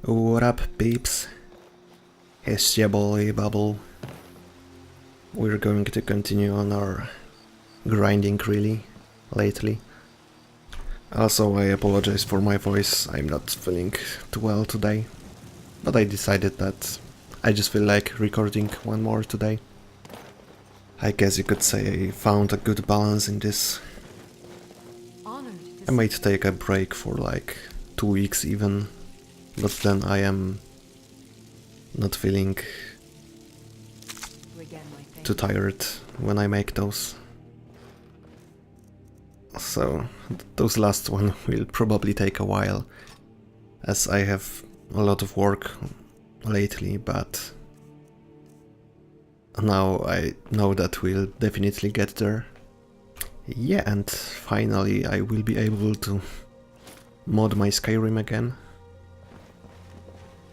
What up, peeps? It's your boy Bubble. We're going to continue on our grinding really lately. Also, I apologize for my voice, I'm not feeling too well today. But I decided that I just feel like recording one more today. I guess you could say I found a good balance in this. I might take a break for like 2 weeks even, but then I am not feeling too tired when I make those. So those last one will probably take a while, as I have a lot of work lately, but now I know that we'll definitely get there. Yeah, and finally I will be able to mod my Skyrim again.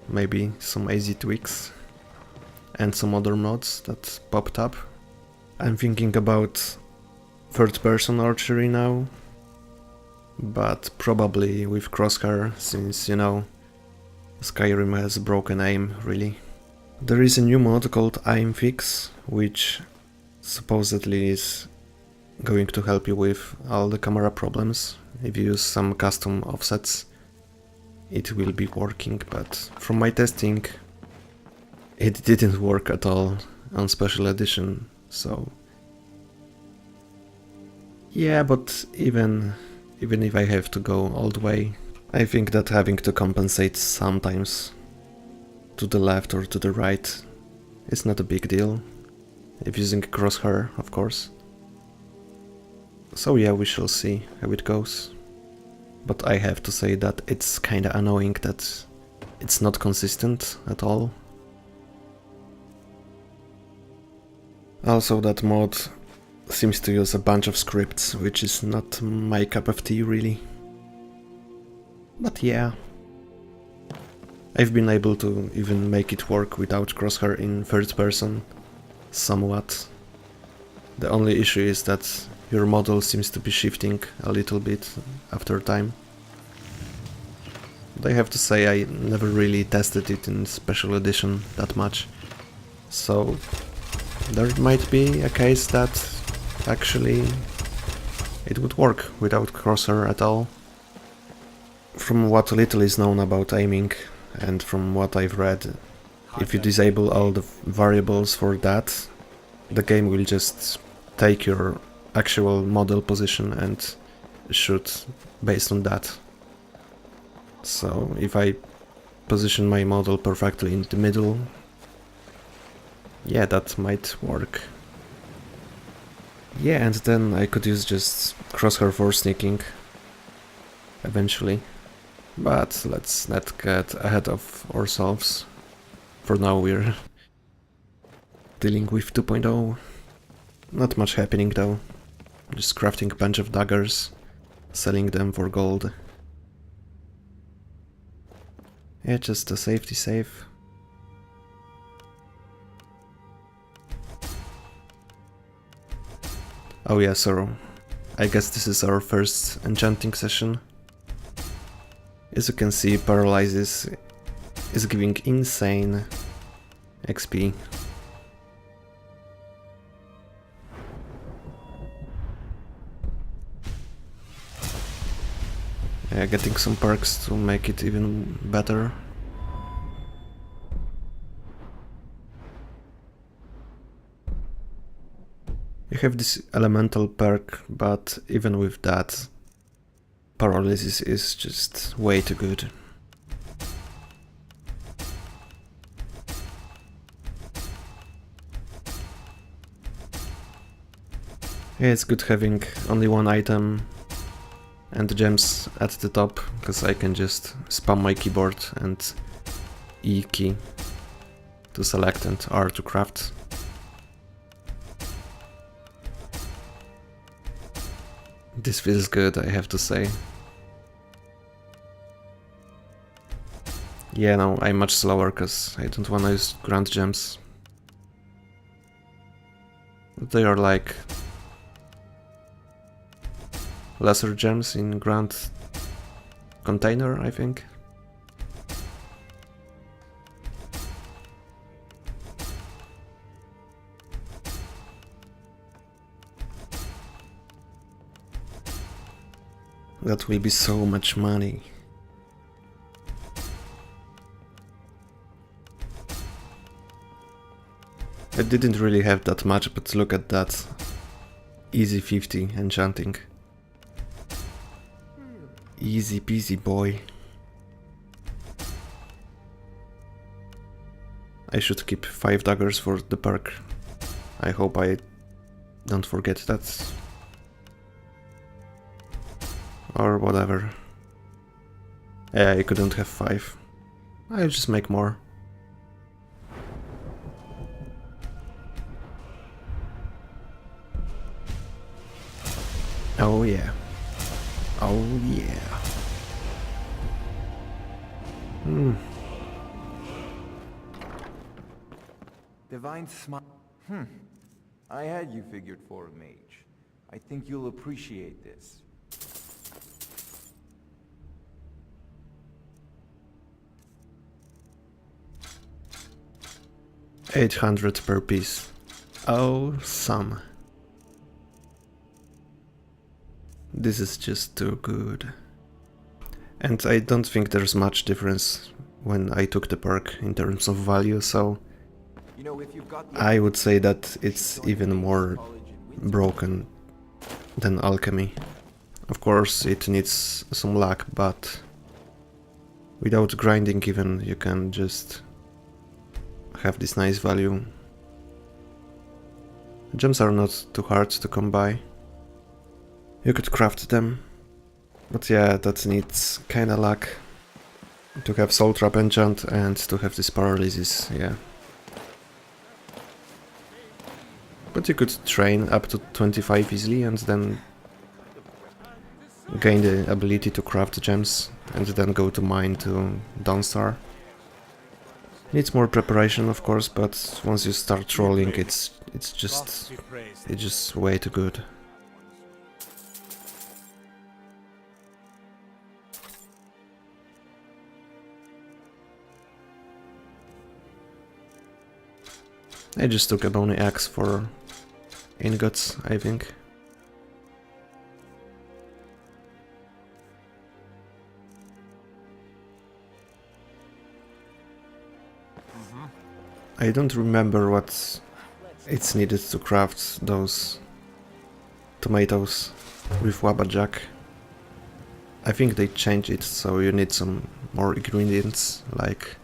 Maybe some easy tweaks and some other mods that popped up. I'm thinking about third-person archery now, but probably with crosshair, since, you know, Skyrim has broken aim, really. There is a new mod called Aim Fix, which supposedly is going to help you with all the camera problems. If you use some custom offsets, it will be working, but from my testing, it didn't work at all on Special Edition, so... Yeah, but even if I have to go all the way, I think that having to compensate sometimes to the left or to the right is not a big deal, if using crosshair, of course. So yeah, we shall see how it goes. But I have to say that it's kinda annoying that it's not consistent at all. Also, that mod seems to use a bunch of scripts, which is not my cup of tea, really. But yeah. I've been able to even make it work without crosshair in third person, somewhat. The only issue is that your model seems to be shifting a little bit after time. But I have to say I never really tested it in Special Edition that much, so there might be a case that actually it would work without crosshair at all. From what little is known about aiming, and from what I've read, if you disable all the variables for that, the game will just take your actual model position and shoot based on that. So if I position my model perfectly in the middle, yeah, that might work. Yeah, and then I could use just crosshair for sneaking eventually. But let's not get ahead of ourselves. For now we're dealing with 2.0. Not much happening though. Just crafting a bunch of daggers, selling them for gold. Yeah, just a safety save. Oh yeah, so I guess this is our first enchanting session. As you can see, Paralysis is giving insane XP. Yeah, getting some perks to make it even better. You have this elemental perk, but even with that, Paralysis is just way too good. Yeah, it's good having only one item and gems at the top, because I can just spam my keyboard and E key to select and R to craft. This feels good, I have to say. Yeah, no, I'm much slower because I don't want to use Grand Gems. They are like lesser gems in Grand Container, I think. That will be so much money. I didn't really have that much, but look at that. Easy 50 enchanting. Easy peasy, boy. I should keep 5 daggers for the perk. I hope I don't forget that. Or whatever. Yeah, I couldn't have 5. I'll just make more. Oh yeah. Oh yeah. Divine smile. I had you figured for a mage. I think you'll appreciate this. $800 per piece. Awesome. This is just too good. And I don't think there's much difference when I took the perk in terms of value, so I would say that it's even more broken than alchemy. Of course it needs some luck, but without grinding even you can just have this nice value. Gems are not too hard to come by. You could craft them, but yeah, that needs kinda luck to have Soul Trap enchant and to have this paralysis, yeah. But you could train up to 25 easily and then gain the ability to craft gems and then go to mine to Dawnstar. Needs more preparation, of course, but once you start rolling, it's just way too good. I just took a bony axe for ingots, I think. I don't remember what it's needed to craft those tomatoes with Wabbajack. I think they changed it, so you need some more ingredients, like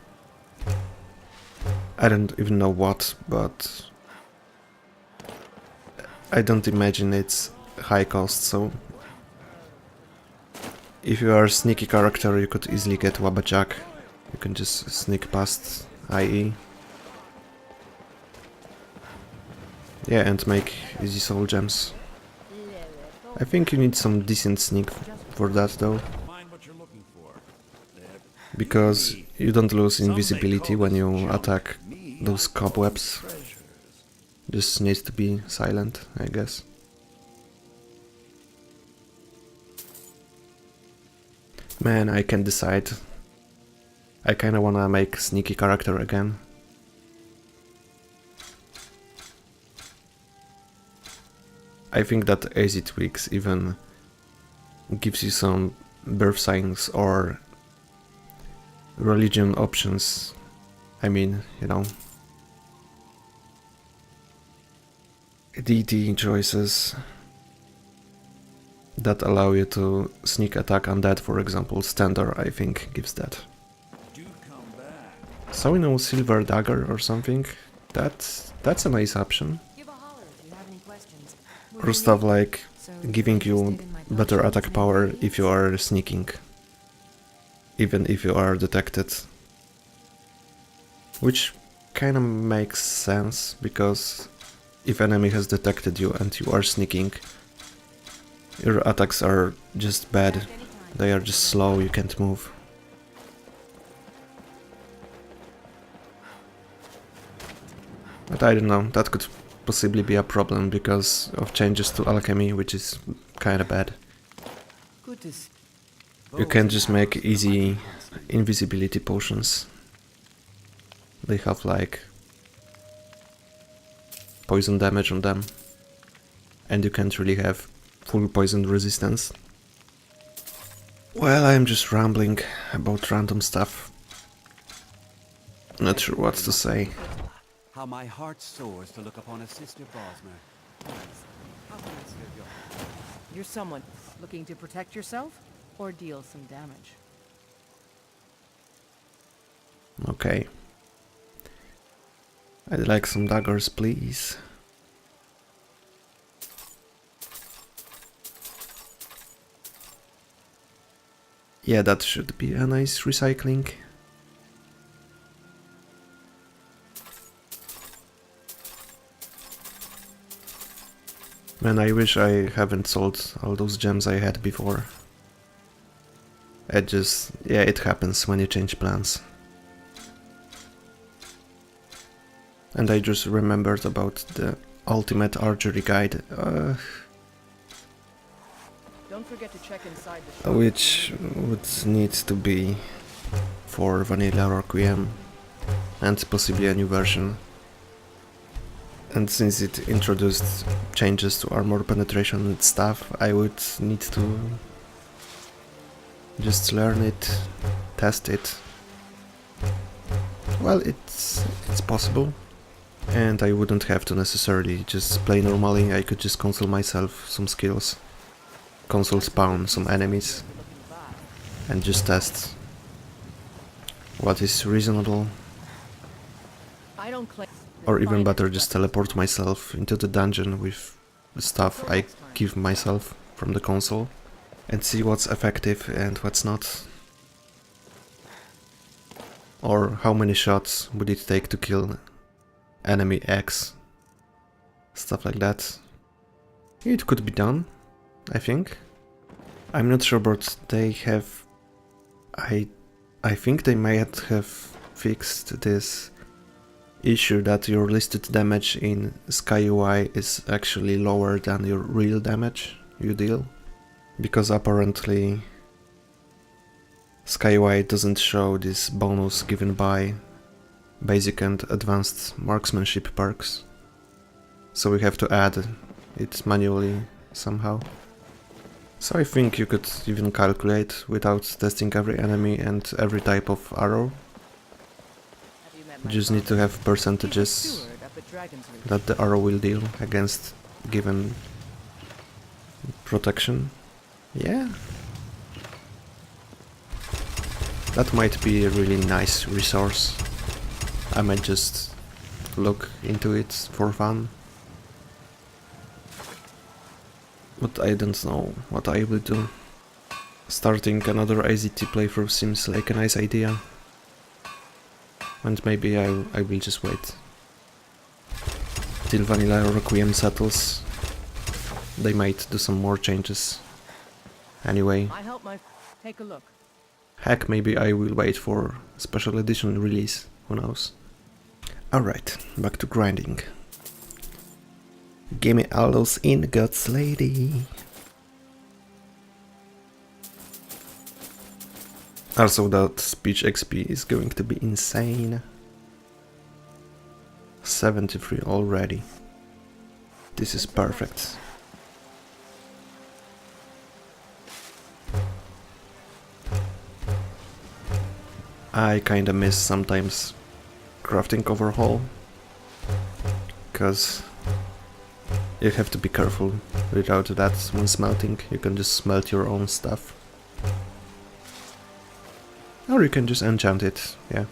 I don't even know what, but I don't imagine it's high cost, so if you are a sneaky character you could easily get Wabbajack. You can just sneak past IE. Yeah, and make easy soul gems. I think you need some decent sneak for that though. Because you don't lose invisibility when you attack those cobwebs. Just needs to be silent, I guess. Man, I can't decide. I kinda wanna make sneaky character again. I think that AZ Tweaks even gives you some birth signs or religion options. I mean, you know, deity choices that allow you to sneak attack undead, for example. Standard, I think, gives that. So, you know, silver dagger or something. That's a nice option. Or stuff like giving you better attack power if you are sneaking, even if you are detected. Which kinda makes sense, because if enemy has detected you and you are sneaking, your attacks are just bad. They are just slow, you can't move. But I don't know, that could possibly be a problem because of changes to alchemy, which is kinda bad. You can't just make easy invisibility potions. They have like poison damage on them, and you can't really have full poison resistance. Well, I'm just rambling about random stuff. Not sure what to say. How my heart soars to look upon a sister Bosmer. Please, how can I serve your... You're someone looking to protect yourself or deal some damage. Okay. I'd like some daggers, please. Yeah, that should be a nice recycling. Man, I wish I haven't sold all those gems I had before. Yeah, it happens when you change plans. And I just remembered about the ultimate archery guide, Don't forget to check inside the shop. which would need to be for Vanilla Requiem and possibly a new version. And since it introduced changes to armor penetration and stuff, I would need to just learn it, test it. Well, it's possible. And I wouldn't have to necessarily just play normally, I could just console myself some skills. Console spawn some enemies and just test what is reasonable. I don't claim. Or even better, just teleport myself into the dungeon with the stuff I give myself from the console and see what's effective and what's not. Or how many shots would it take to kill enemy X. Stuff like that. It could be done, I think. I'm not sure, but they have... I think they might have fixed this issue that your listed damage in Sky UI is actually lower than your real damage you deal. Because apparently Sky UI doesn't show this bonus given by basic and advanced marksmanship perks. So we have to add it manually somehow. So I think you could even calculate without testing every enemy and every type of arrow. You just need to have percentages that the arrow will deal against given protection. Yeah. That might be a really nice resource. I might just look into it for fun. But I don't know what I will do. Starting another AZT playthrough seems like a nice idea. And maybe I will just wait till Vanilla Requiem settles. They might do some more changes. Anyway. Take a look. Heck, maybe I will wait for special edition release, who knows. Alright, back to grinding. Gimme all those ingots, lady! Also, that speech XP is going to be insane. 73 already. This is perfect. I kinda miss sometimes crafting overhaul, cause you have to be careful without that when smelting. You can just smelt your own stuff. Or you can just enchant it, yeah.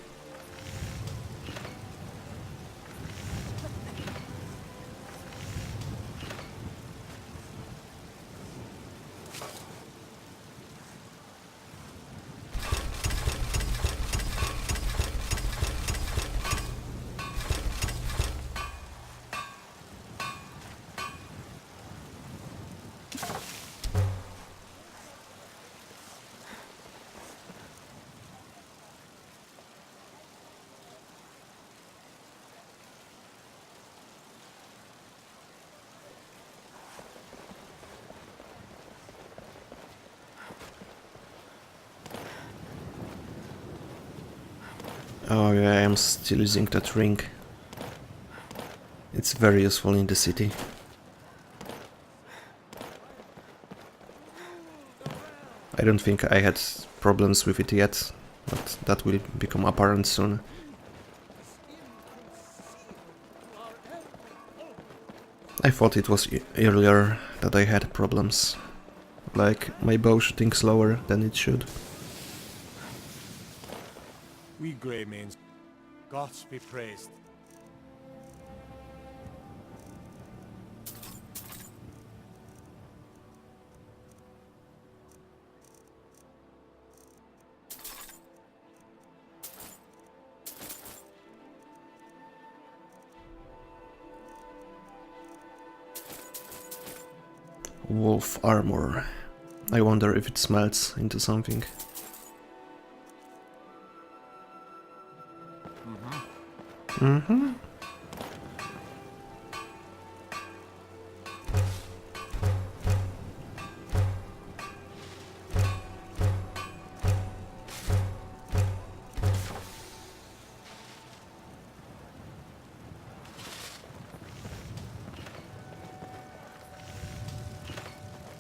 Oh yeah, I am still using that ring. It's very useful in the city. I don't think I had problems with it yet, but that will become apparent soon. I thought it was earlier that I had problems, like my bow shooting slower than it should. We Greymanes, gods be praised. Wolf armor. I wonder if it smelts into something. Mm-hmm.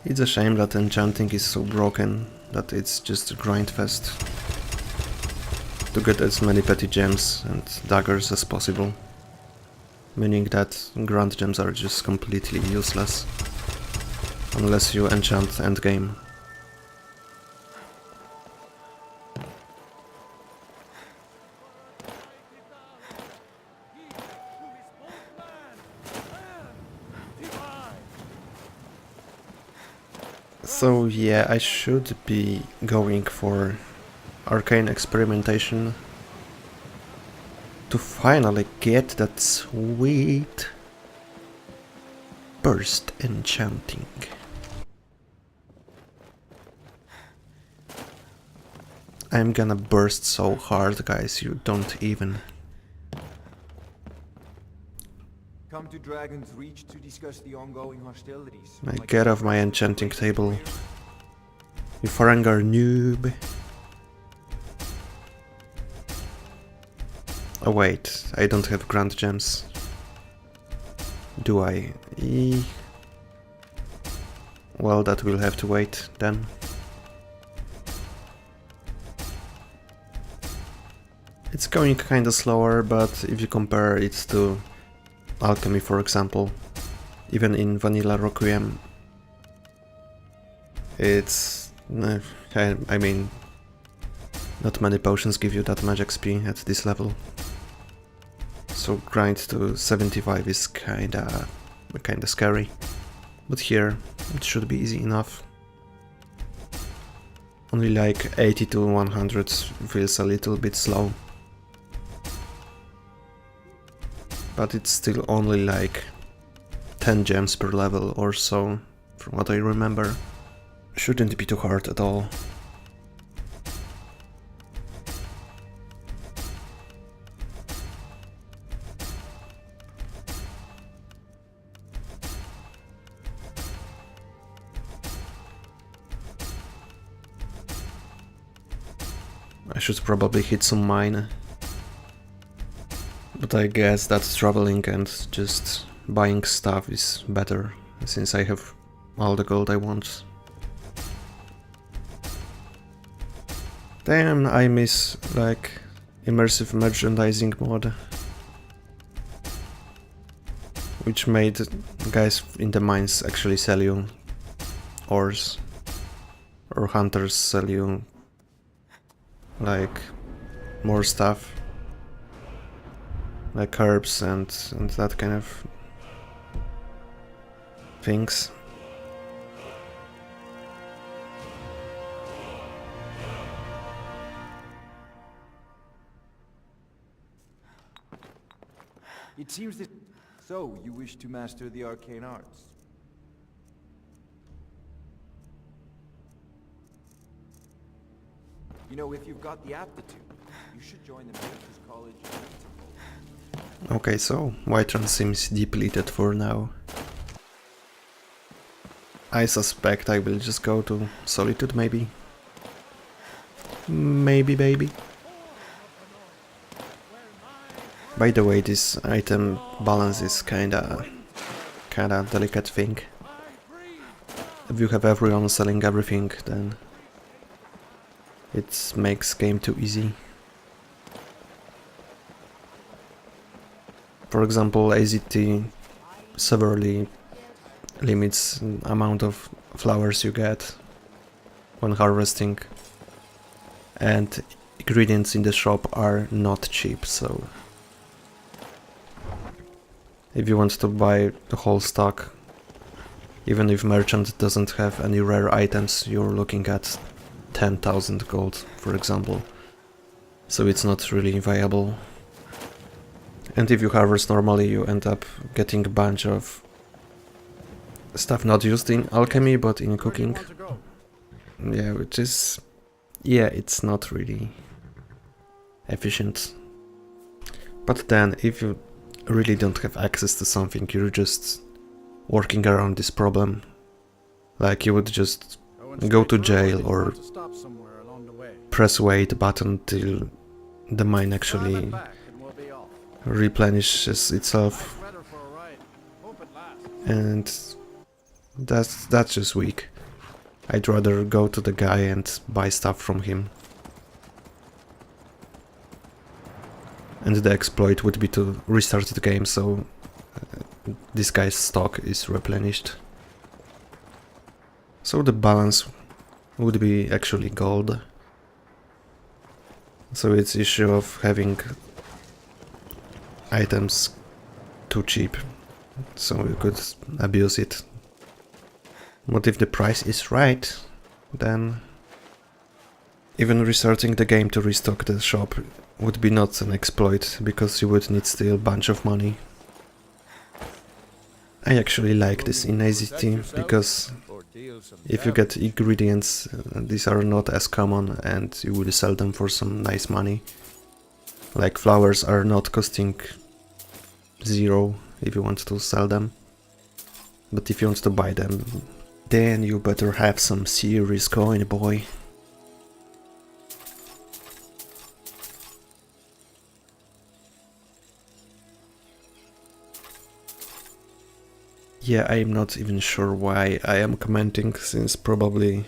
It's a shame that enchanting is so broken that it's just a grindfest to get as many petty gems and daggers as possible, meaning that grand gems are just completely useless unless you enchant endgame. So yeah, I should be going for arcane experimentation to finally get that sweet burst enchanting. I'm gonna burst so hard, guys, you don't even. Come to Dragon's Reach to discuss the ongoing hostilities. I get off my enchanting table. You Farangar noob. Oh wait, I don't have grand gems. Do I? Well, that will have to wait then. It's going kinda slower, but if you compare it to alchemy, for example, even in vanilla Requiem, it's... I mean, not many potions give you that much XP at this level. So grind to 75 is kinda scary. But here, it should be easy enough. Only like 80 to 100 feels a little bit slow. But it's still only like 10 gems per level or so, from what I remember. Shouldn't be too hard at all. I should probably hit some mine. But I guess that traveling and just buying stuff is better, since I have all the gold I want. Damn, I miss, like, immersive merchandising mod, which made guys in the mines actually sell you ores, or hunters sell you, like, more stuff. Like herbs and that kind of things. It seems that... So, you wish to master the arcane arts? You know, if you've got the aptitude, you should join the Master's College. Okay, so Whiterun seems depleted for now. I suspect I will just go to Solitude, maybe. Maybe, baby. By the way, this item balance is kinda delicate thing. If you have everyone selling everything, then It makes game too easy. For example, AZT severely limits the amount of flowers you get when harvesting, and ingredients in the shop are not cheap, so if you want to buy the whole stock, even if merchant doesn't have any rare items, you're looking at 10,000 gold, for example, so it's not really viable. And if you harvest normally, you end up getting a bunch of stuff not used in alchemy but in cooking. Yeah, which is... yeah, it's not really efficient. But then, if you really don't have access to something, you're just working around this problem. Like, you would just go to jail or press wait button till the mine actually replenishes itself, and that's just weak. I'd rather go to the guy and buy stuff from him. And the exploit would be to restart the game so this guy's stock is replenished. So the balance would be actually gold. So it's issue of having items too cheap, so you could abuse it. But if the price is right, then even restarting the game to restock the shop would be not an exploit, because you would need still a bunch of money. I actually like this in AZT, because if you get ingredients, these are not as common and you will sell them for some nice money. Like flowers are not costing 0 if you want to sell them, but if you want to buy them, then you better have some serious coin, boy. Yeah, I'm not even sure why I am commenting, since probably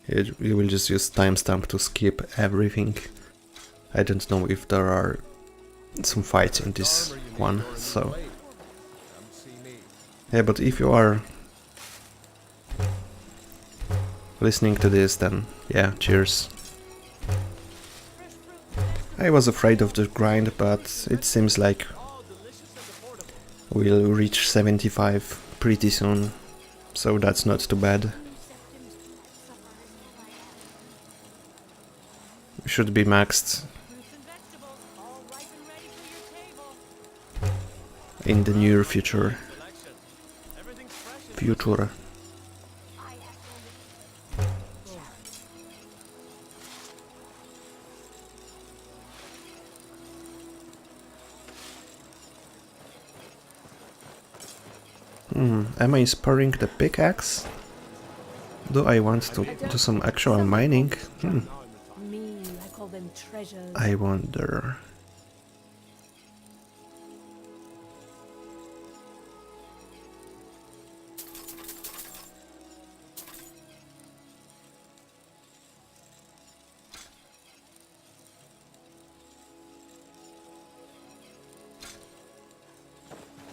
you will just use timestamp to skip everything. I don't know if there are some fights in this one, so... yeah, but if you are listening to this, then yeah, cheers. I was afraid of the grind, but it seems like we'll reach 75 pretty soon, so that's not too bad. We should be maxed in the near future. Am I sparing the pickaxe? Do I want to do some actual mining? Me, I call them treasures. I wonder.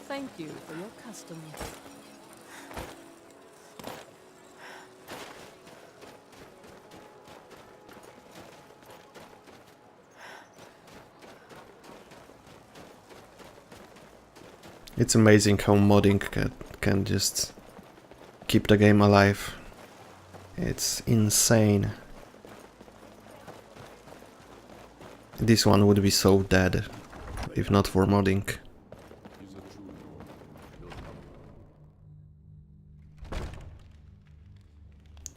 Thank you for your custom. It's amazing how modding can just keep the game alive. It's insane. This one would be so dead if not for modding.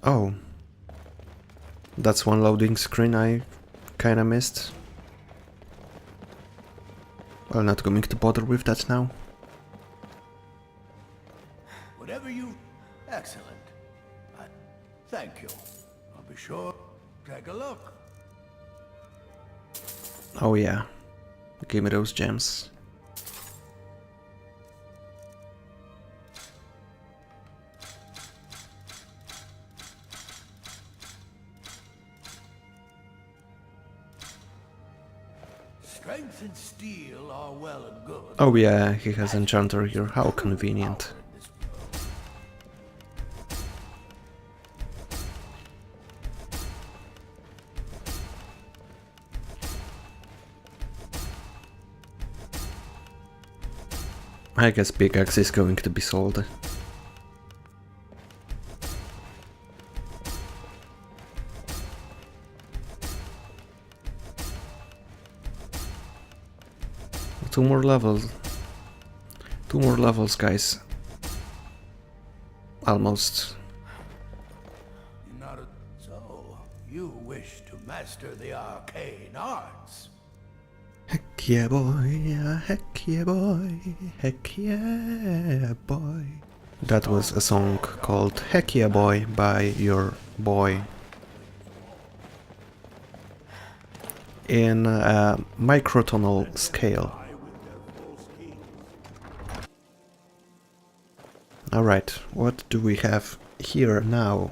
Oh, that's one loading screen I kinda missed. Well, not going to bother with that now. Whatever you... Excellent. Thank you. I'll be sure to take a look. Oh yeah, give me those gems. Strength and steel are well and good. Oh yeah, he has enchanter here, how convenient. I guess pickaxe is going to be sold. Two more levels. Two more levels, guys. Almost. Not a... So, you wish to master the arcane arts? Heck yeah, boy, heck yeah, boy, heck yeah, boy. That was a song called Heck Yeah Boy by your boy. In a microtonal scale. Alright, what do we have here now?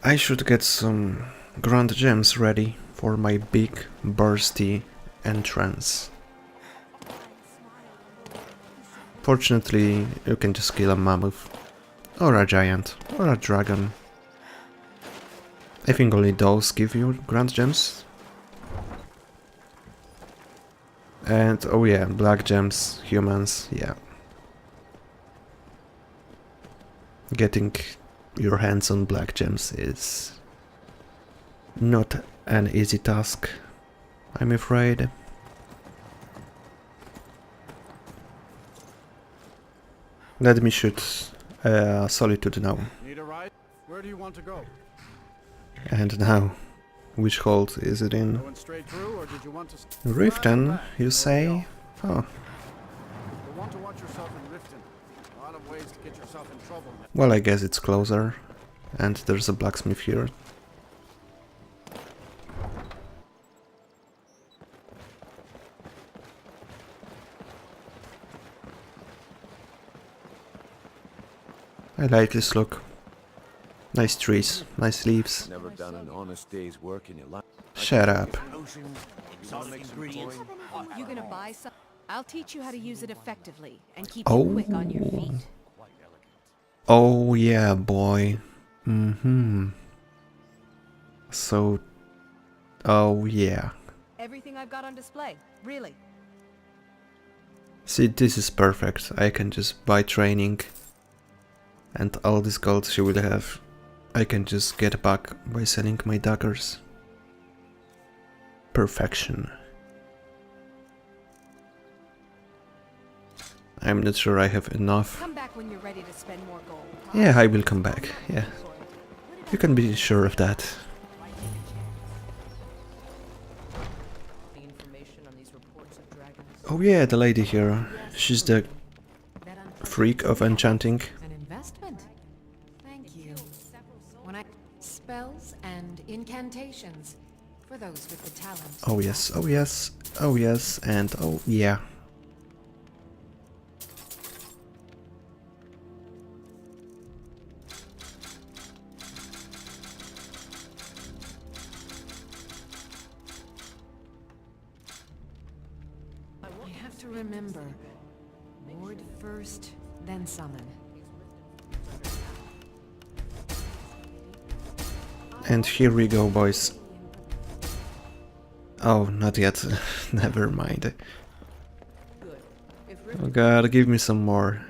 I should get some grand gems ready for my big bursty entrance. Fortunately, you can just kill a mammoth, or a giant, or a dragon. I think only those give you grand gems. And oh yeah, black gems, humans, yeah. Getting your hands on black gems is not an easy task, I'm afraid. Let me shoot Solitude now. Need a ride? Where do you want to go? And now, which hold is it in? Going straight through, or did you want to... Riften, you say? Oh, You'll want to watch yourself in Riften. A lot of ways to get yourself in trouble. well, I guess it's closer. And there's a blacksmith here. I like this look. Nice trees, nice leaves. Never done an honest day's work in your life. Shut up. You gonna buy some? I'll teach you how to use it effectively and keep Oh. you quick on your feet. Oh yeah, boy. So... oh yeah. Everything I've got on display, really. See, this is perfect. I can just buy training. And all this gold she will have, I can just get back by selling my daggers. Perfection. I'm not sure I have enough. Come back when you're ready to spend more gold. Yeah, I will come back, yeah. You can be sure of that. The information on these reports of dragons. Oh yeah, the lady here. She's the That freak of enchanting. An investment. Thank you. When I spells and incantations for those with the talent. Oh yes, oh yes, oh yes, and oh yeah. You have to remember, ward first, then summon. And here we go, boys. Oh, not yet. Never mind. Good. If Oh god, give me some more.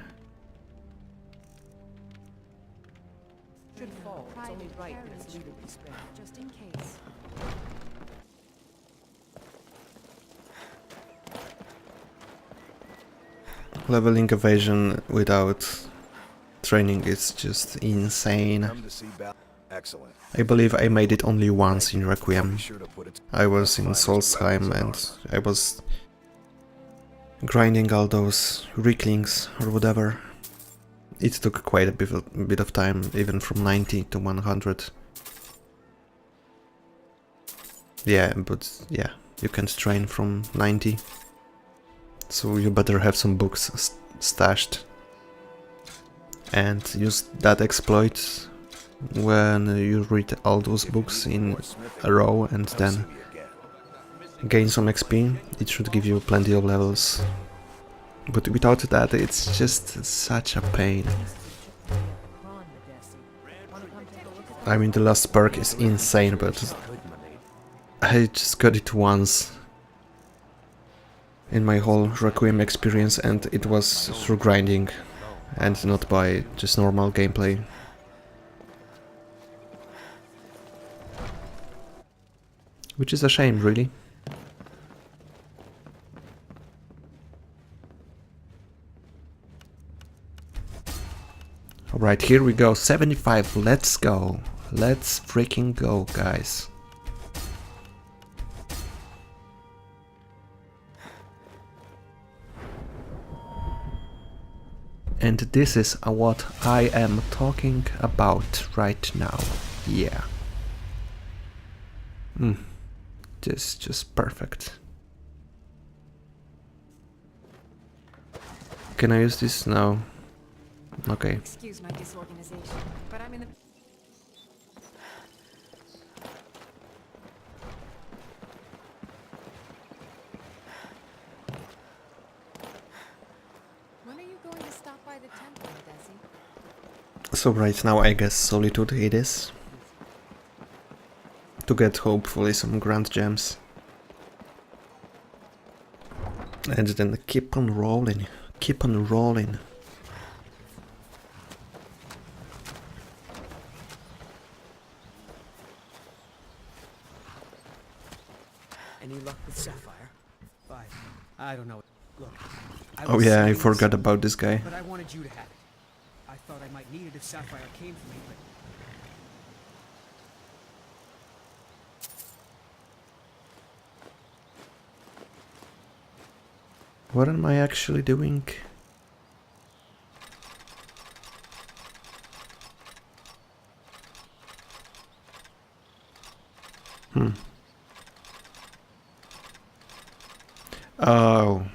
should fall, it's only right that it's looted and spared. Just in case. Leveling evasion without training is just insane. Come to see Excellent. I believe I made it only once in Requiem. Be sure to put it I was in Solstheim and I was grinding all those Ricklings or whatever. It took quite a bit of time, even from 90 to 100. Yeah, but yeah, you can't train from 90. So you better have some books stashed. And use that exploit when you read all those books in a row and then gain some XP. It should give you plenty of levels. But without that, it's just such a pain. I mean, the last perk is insane, but I just got it once in my whole Requiem experience, and it was through grinding and not by just normal gameplay. Which is a shame, really. Alright, here we go, 75, let's go. Let's freaking go, guys. And this is what I am talking about right now. Yeah. Just perfect. Can I use this now? Okay. Excuse my disorganization, but I'm in the... When are you going to stop by the temple, Desi? So right now I guess Solitude it is. To get hopefully some grand gems. And then keep on rolling. Keep on rolling. Any luck with Sapphire? I don't know. Look. Oh yeah, I forgot about this guy. But I wanted you to have it. I thought I might need it if Sapphire came for me, but... What am I actually doing?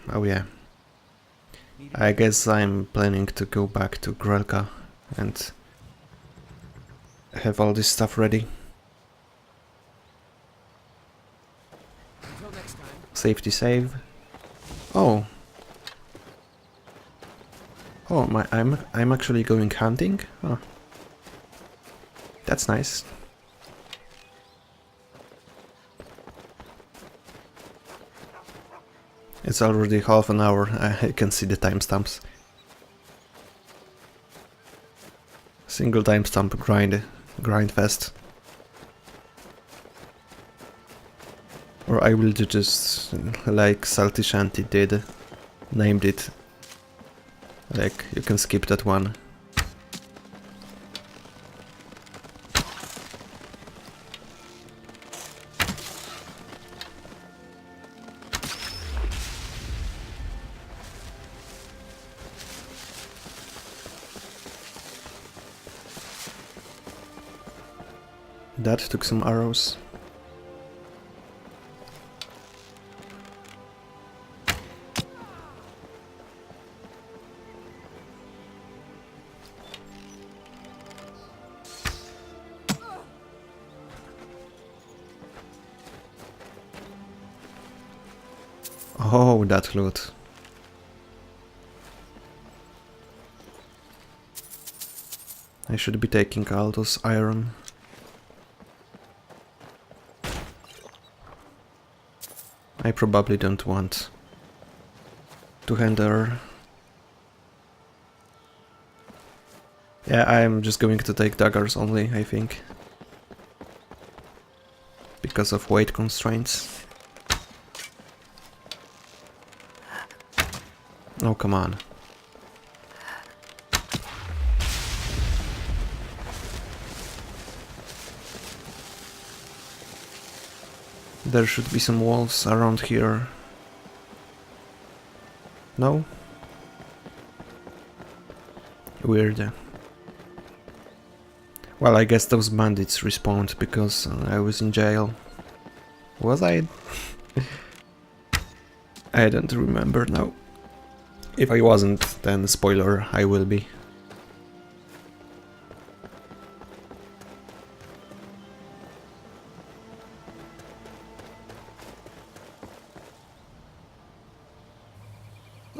Oh yeah. I guess I'm planning to go back to Grelka and have all this stuff ready. Until next time. Safety save. Oh. Oh, I'm actually going hunting? Oh. That's nice. It's already half an hour, I can see the timestamps. Single timestamp grind fest. Or I will do just like Salty Shanty did, named it. Like, you can skip that one. That took some arrows. Oh, that loot. I should be taking all those iron. I probably don't want to hinder. Yeah, I'm just going to take daggers only, I think. Because of weight constraints. Oh, come on. There should be some walls around here. No? Weird. Well, I guess those bandits respawned because I was in jail. Was I? I don't remember now. If I wasn't, then spoiler, I will be.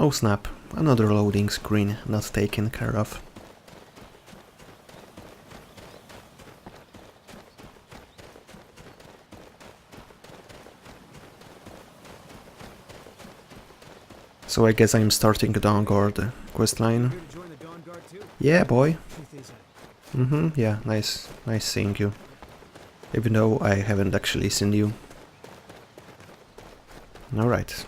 Oh snap, another loading screen not taken care of. So I guess I'm starting the Dawnguard questline. Yeah, boy. Yeah, nice seeing you. Even though I haven't actually seen you. Alright.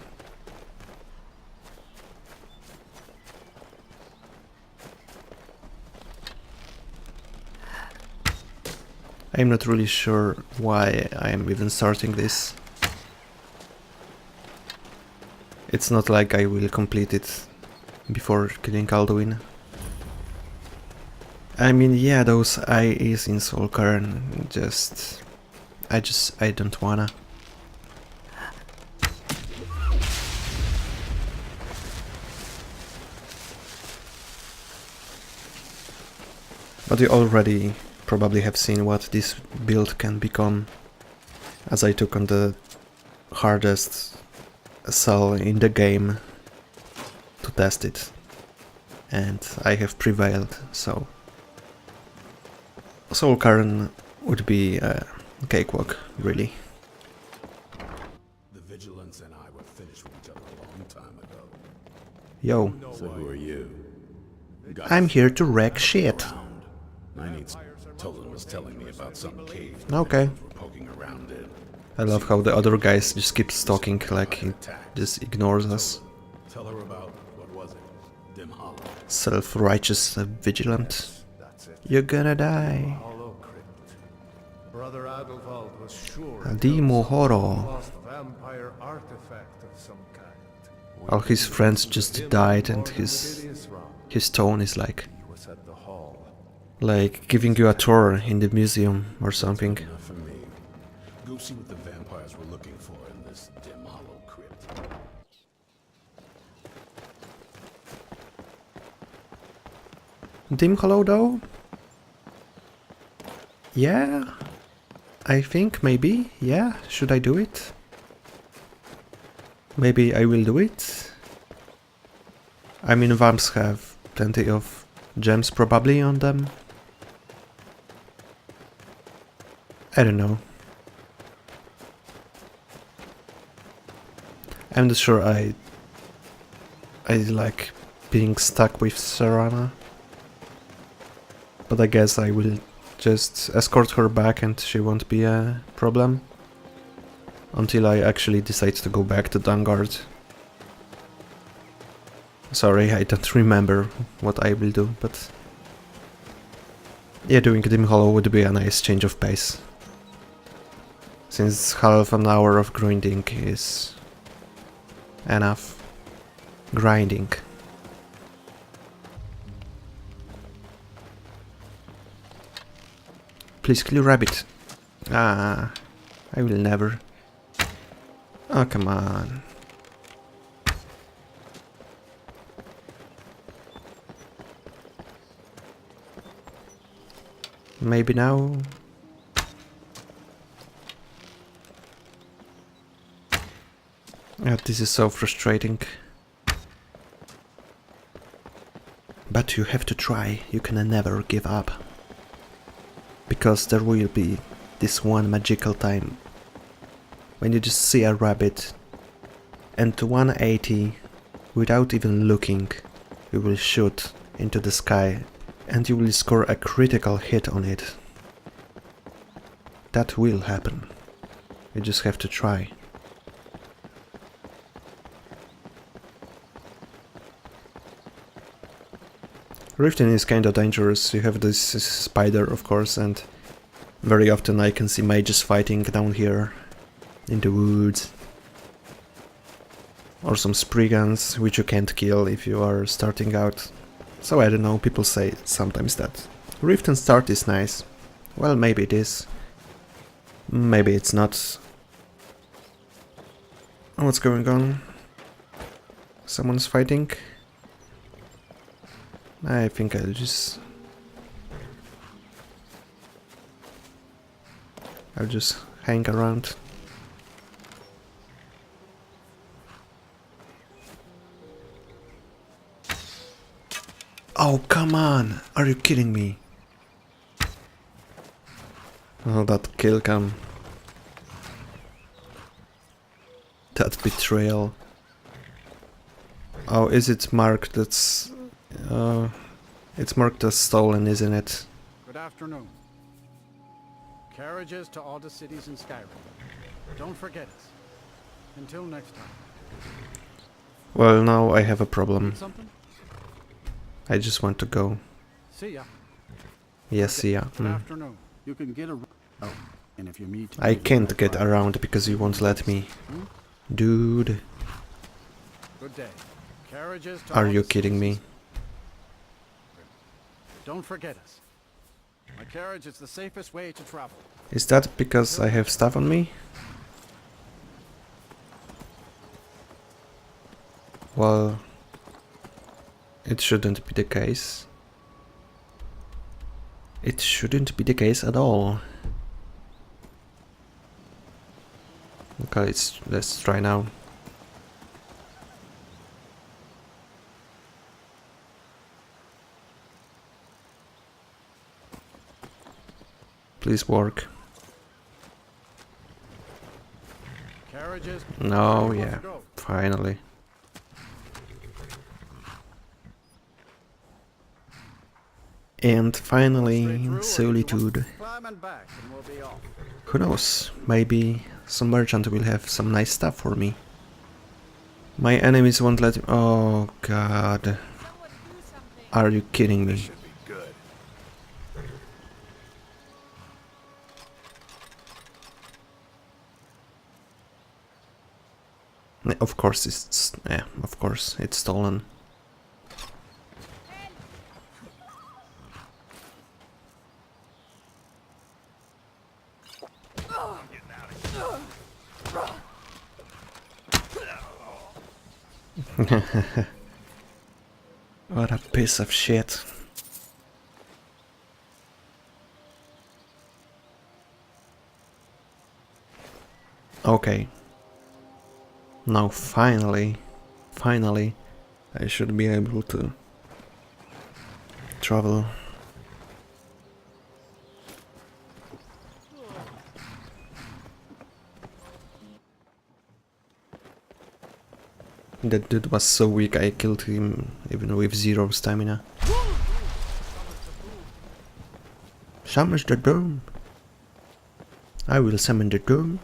I'm not really sure why I'm even starting this. It's not like I will complete it before killing Alduin. I mean, yeah, those IEs in Soulcairn, I don't wanna. But you already probably have seen what this build can become, as I took on the hardest cell in the game to test it, and I have prevailed, so Soulcairn would be a cakewalk, really. The Vigilance and I were finished with each other a long time ago. Yo, So who are you? I'm here to wreck shit. I need Tolan was telling me about some cave. Okay. We're poking around in. I love how the other guys just keep stalking, like he just ignores us. Tell her about, what was it? Dim Hollow. Self-righteous vigilant. You're gonna die. Hollow crypt. Brother Adalvald was sure A Demo Horo. lost vampire artifact of some kind. All his friends just died, and his tone is like giving you a tour in the museum or something. Enough for me. Go see what the vampires were looking for in this Dim Hollow crypt. Dim Hollow though? Yeah, I think maybe, yeah, should I do it? Maybe I will do it. I mean, vamps have plenty of gems probably on them. I don't know. I'm not sure I like being stuck with Serana. But I guess I will just escort her back and she won't be a problem. Until I actually decide to go back to Dawnguard. Sorry, I don't remember what I will do, but... yeah, doing Dim Hollow would be a nice change of pace. Since half an hour of grinding is... enough. Grinding. Please kill rabbit. Ah, I will never. Oh, come on. Maybe now? This is so frustrating. But you have to try, you can never give up. Because there will be this one magical time when you just see a rabbit and 180 without even looking you will shoot into the sky and you will score a critical hit on it. That will happen. You just have to try. Riften is kinda dangerous. You have this spider, of course, and very often I can see mages fighting down here in the woods. Or some spriggans, which you can't kill if you are starting out. So I don't know, people say sometimes that Riften start is nice. Well, maybe it is. Maybe it's not. What's going on? Someone's fighting? I think I'll just hang around. Oh, come on! Are you kidding me? Oh, that kill cam. That betrayal. Oh, is it marked? That's... it's marked as stolen, isn't it? Good afternoon. Carriages to all the cities in Skyrim. Don't forget us. Until next time. Well, now I have a problem. Something? I just want to go. See ya. Yes, see ya. Good afternoon. You can get a... Oh, and if you meet... I can't get around because you won't let me. Dude. Good day. Carriages to Are all you the kidding me? cities. Don't forget us. My carriage is the safest way to travel. Is that because I have stuff on me? Well, it shouldn't be the case. It shouldn't be the case at all. Okay, let's try now. Please work. Carriages. No, yeah, finally. And finally, solitude. Climb and back and we'll be off. Who knows, maybe some merchant will have some nice stuff for me. My enemies won't let me... Oh god. Are you kidding me? Should be good. Of course it's... yeah, of course it's stolen. What a piece of shit. Okay. Now finally, I should be able to travel. That dude was so weak, I killed him even with 0 stamina. Summon the doom. I will summon the doom.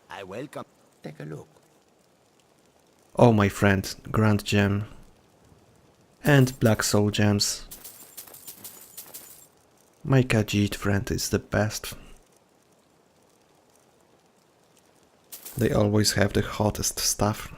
I welcome. Take a look. Oh my friend, Grand Gem. And Black Soul Gems. My Khajiit friend is the best. They always have the hottest stuff.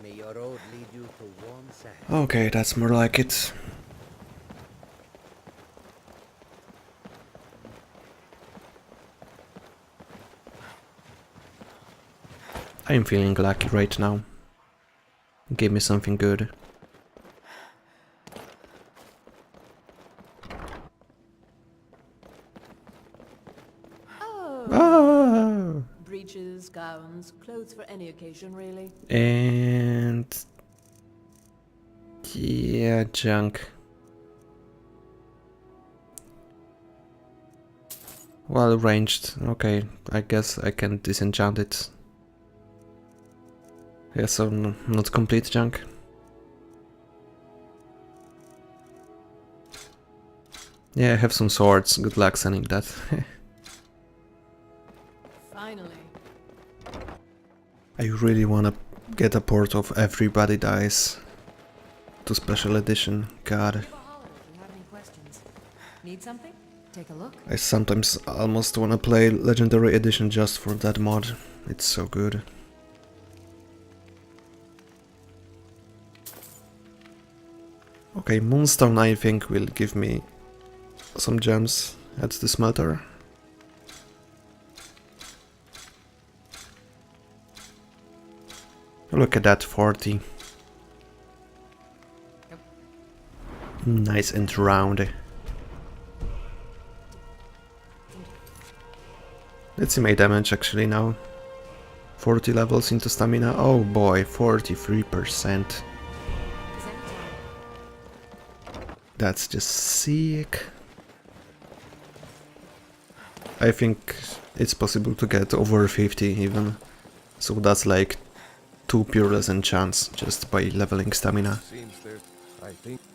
May your road lead you to warm sand. Okay, that's more like it. I'm feeling lucky right now. Give me something good. Oh. Breeches, gowns, clothes for any occasion, really. And yeah, junk. Well, ranged. Okay, I guess I can disenchant it. Yeah, so not complete junk. Yeah, I have some swords. Good luck sending that. Finally. I really wanna get a port of Everybody Dies to special edition. God. If you have any questions. Need something? Take a look. I sometimes almost wanna play Legendary Edition just for that mod. It's so good. Okay, Moonstone I think will give me some gems at the smelter. Look at that, 40. Nice and round. Let's see my damage actually now. 40 levels into stamina. Oh boy, 43%. That's just sick. I think it's possible to get over 50 even. So that's like 2 Pureless enchants just by leveling stamina.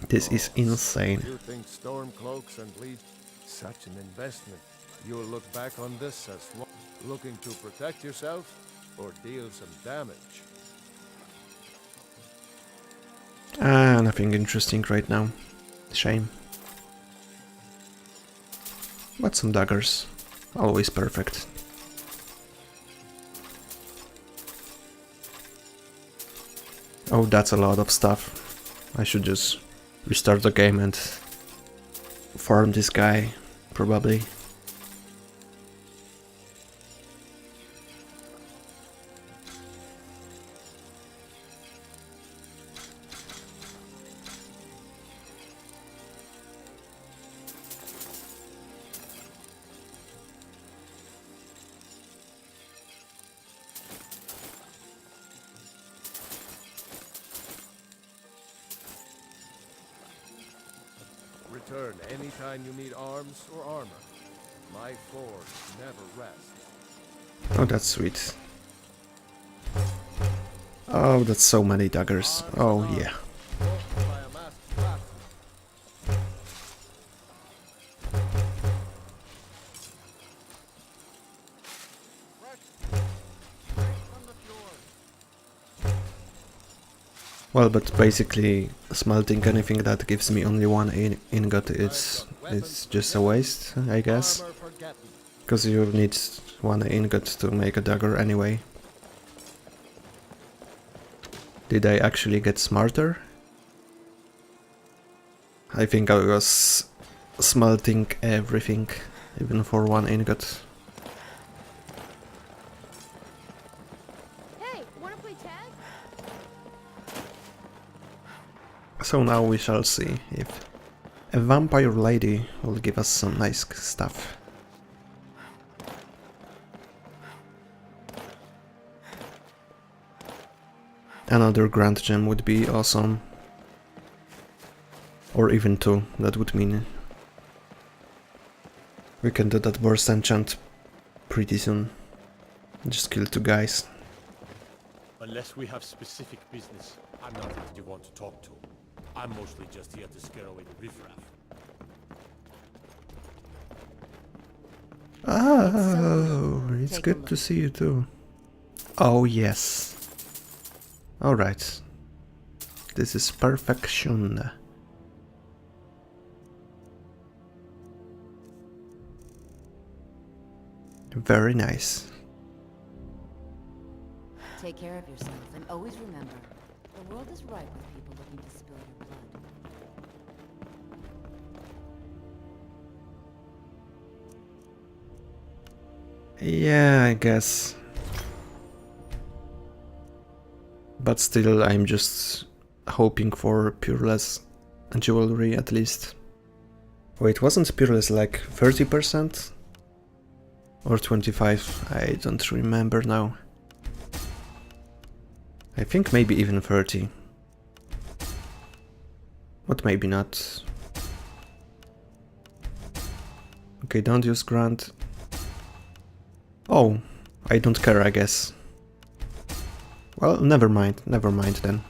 This is insane. You think Stormcloaks and Bleed such an investment? You'll look back on this as looking to protect yourself or deal some damage. Nothing interesting right now. Shame. But some daggers. Always perfect. Oh, that's a lot of stuff. I should just restart the game and farm this guy, probably. Return anytime you need arms or armor. My forge never rests. Oh, that's sweet. Oh, that's so many daggers. Oh, yeah. Well, but basically smelting anything that gives me only one ingot it's just a waste, I guess. Because you need one ingot to make a dagger anyway. Did I actually get smarter? I think I was smelting everything, even for one ingot. So now we shall see if a vampire lady will give us some nice stuff. Another grand gem would be awesome. Or even 2, that would mean we can do that burst enchant pretty soon. Just kill 2 guys. Unless we have specific business, I'm not what you want to talk to. I'm mostly just here to scare away the riffraff. Oh, it's good to see you too. Oh yes. Alright. This is perfection. Very nice. Take care of yourself and always remember, the world is ripe with people looking to spill your blood. Yeah, I guess. But still, I'm just hoping for Pureless jewelry at least. Wait, wasn't Pureless like 30%? Or 25? I don't remember now. I think maybe even 30. But maybe not. Okay, don't use Grant. Oh, I don't care, I guess. Well, never mind then.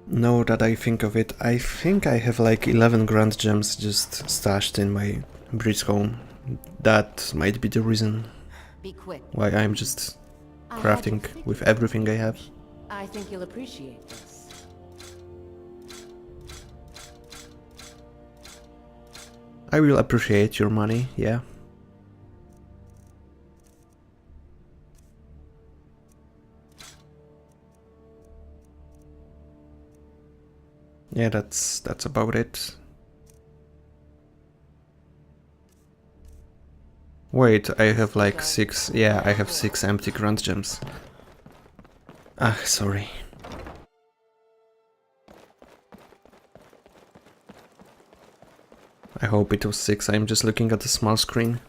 Now that I think of it, I think I have like 11 grand gems just stashed in my bridge home. That might be the reason why I'm just crafting with everything I have. I think you'll appreciate this. I will appreciate your money, yeah. Yeah, that's about it. Wait, I have like 6... Yeah, I have 6 empty grunt gems. Ah, sorry. I hope it was 6, I'm just looking at the small screen.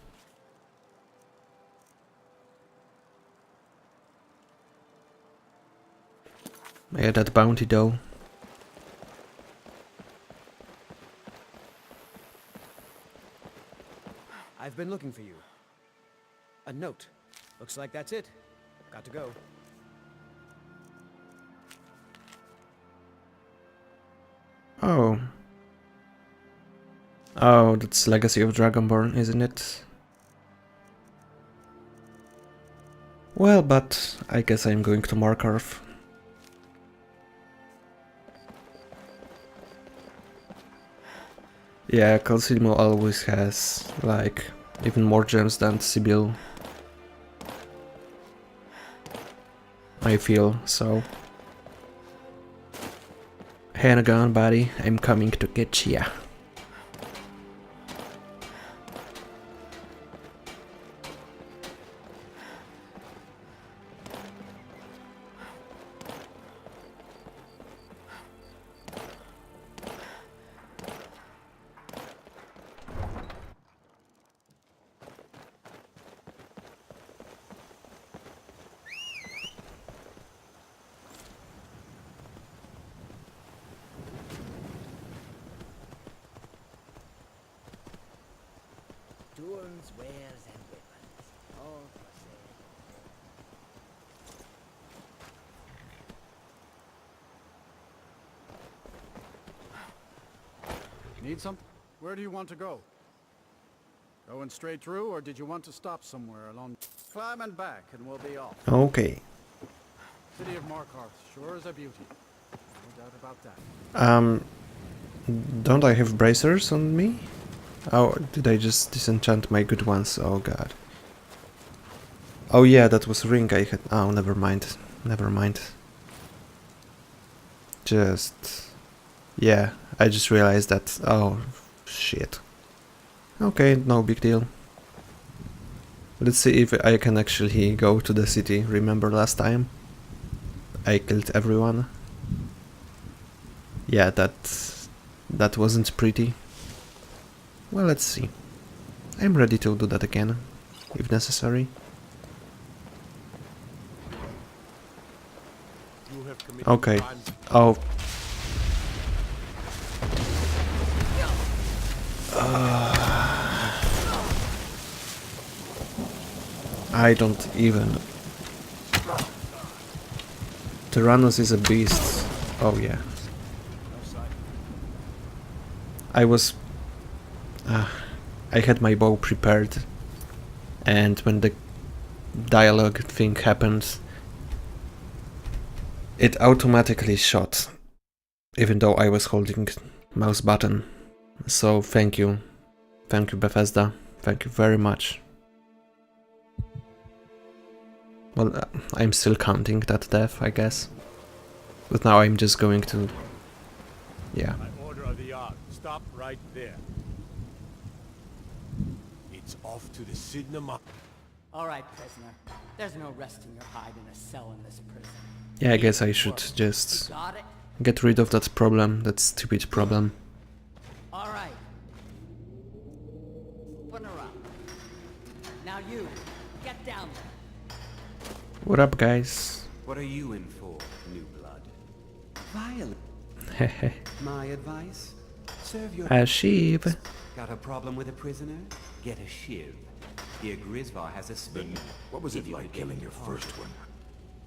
Yeah, that bounty though. I've been looking for you. A note. Looks like that's it. Got to go. Oh. Oh, that's Legacy of Dragonborn, isn't it? Well, but I guess I'm going to Markarth. Yeah, Calcimo always has, like, even more gems than Sibyl. I feel, so... Hang on, buddy, I'm coming to get ya. Tools, wares, and weapons. All for sale. Need something? Where do you want to go? Going straight through, or did you want to stop somewhere along? Climb and back, and we'll be off. Okay. City of Markarth, sure is a beauty. No doubt about that. Don't I have bracers on me? Oh, did I just disenchant my good ones? Oh god. Oh yeah, that was ring I had. Oh, never mind. Never mind. Just... Yeah, I just realized that... Oh, shit. Okay, no big deal. Let's see if I can actually go to the city. Remember last time? I killed everyone. Yeah, that wasn't pretty. Well, let's see. I'm ready to do that again, if necessary. Okay. Oh. I don't even... Tyrannus is a beast. Oh yeah. I was... I had my bow prepared, and when the dialogue thing happened, it automatically shot, even though I was holding mouse button. So thank you Bethesda, thank you very much. Well, I'm still counting that death, I guess, but now I'm just going to... Yeah. By order of the Ark, stop right there. It's off to the cinema. All right, prisoner. There's no resting your hide in a cell in this prison. Yeah, I guess I should just get rid of that problem, that stupid problem. All right. Putting her up. Now you, get down there. What up, guys? What are you in for, new blood? Violent. Hehe. My advice? Serve your... A shiv. Got a problem with a prisoner? Get a shiv. Here Grisvar has a spin. What was it like killing your first one?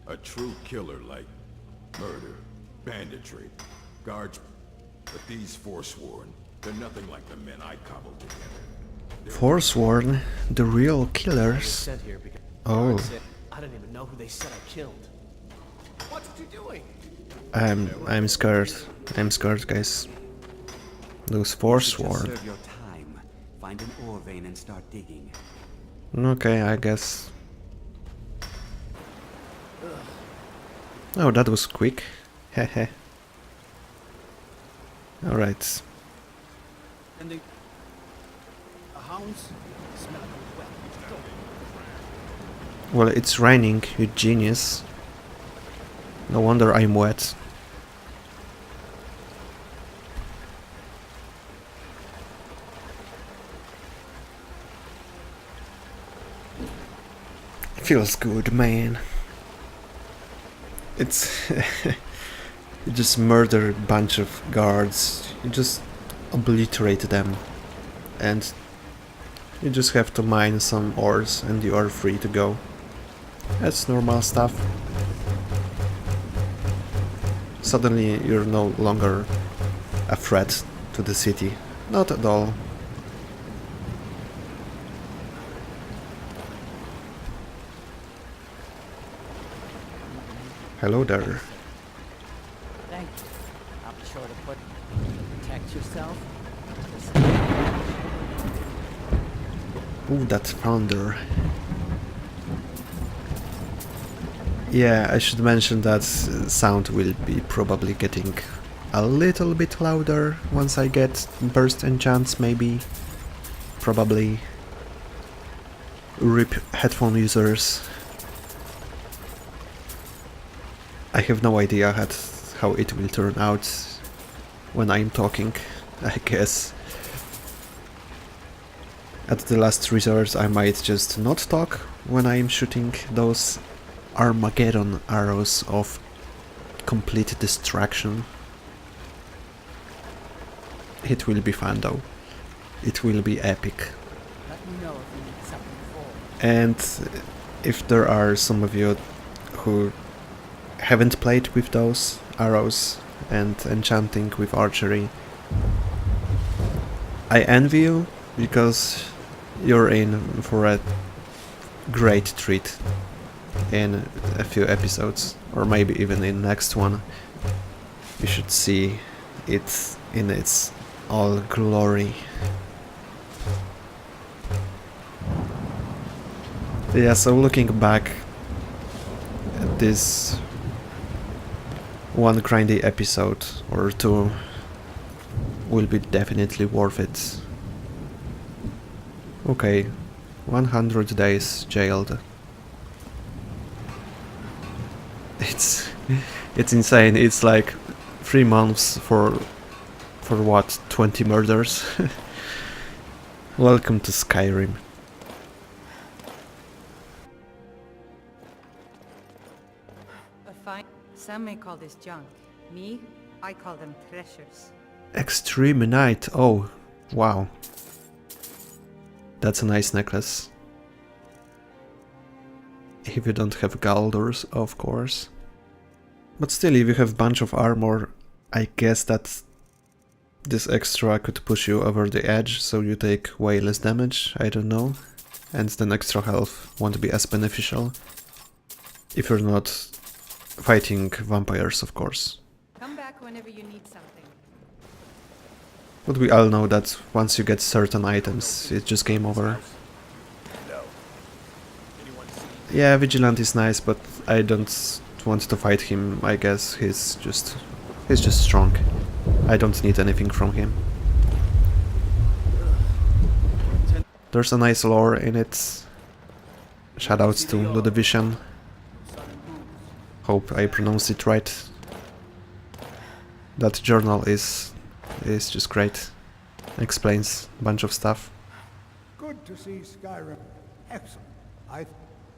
A true killer like murder, banditry, guards. But these Forsworn, they're nothing like the men I cobbled together. Forsworn? The real killers? Oh. I don't even know who they said I killed. What's he doing? I'm scared. I'm scared, guys. Those Forsworn. Serve your time. Find an ore vein and start digging. Okay, I guess. Oh, that was quick. Hehe. Alright. And the hounds smell like a wet. Well, it's raining, you genius. No wonder I'm wet. Feels good, man. It's... you just murder a bunch of guards, you just obliterate them, and you just have to mine some ores and you are free to go. That's normal stuff. Suddenly you're no longer a threat to the city. Not at all. Hello there. Thank you. I'll be sure to protect yourself. Ooh, that thunder. Yeah, I should mention that sound will be probably getting a little bit louder once I get burst enchants, maybe. Probably. RIP headphone users. I have no idea how it will turn out when I'm talking, I guess. At the last resort I might just not talk when I'm shooting those Armageddon arrows of complete distraction. It will be fun though. It will be epic. Let me know if you need something for. And if there are some of you who haven't played with those arrows and enchanting with archery, I envy you, because you're in for a great treat in a few episodes, or maybe even in next one. You should see it in its all glory. Yeah, so looking back at this one grindy episode or two will be definitely worth it. Okay, 100 days jailed. It's insane. It's like 3 months for what, 20 murders? Welcome to Skyrim. Some may call this junk. Me, I call them treasures. Extreme Night. Oh, wow. That's a nice necklace. If you don't have Galdors, of course. But still, if you have a bunch of armor, I guess that this extra could push you over the edge, so you take way less damage, I don't know. And then extra health won't be as beneficial. If you're not fighting vampires, of course. Come back whenever you need something. But we all know that once you get certain items, it's just game over. Yeah, Vigilant is nice, but I don't want to fight him, I guess. He's just strong. I don't need anything from him. There's a nice lore in it. Shoutouts to Ludovision. Hope I pronounced it right. That journal is just great. Explains a bunch of stuff. Good to see Skyrim. Excellent.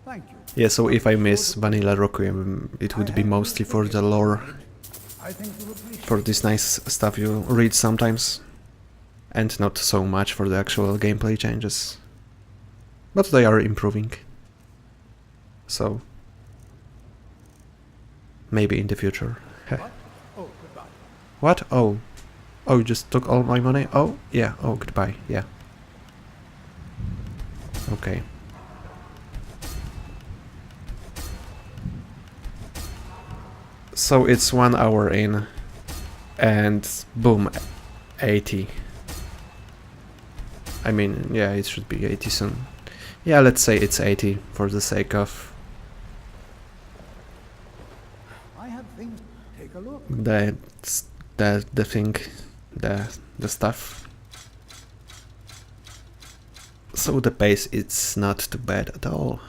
Thank you. Yeah, so if I miss Vanilla Requiem, it would be mostly for the lore. For this nice stuff you read sometimes. And not so much for the actual gameplay changes. But they are improving. So maybe in the future. What? Oh. Oh, you just took all my money? Oh, yeah. Oh, goodbye. Yeah. Okay. So it's 1 hour in. And boom. 80. I mean, yeah, it should be 80 soon. Yeah, let's say it's 80 for the sake of the thing, the stuff. So the pace, it's not too bad at all.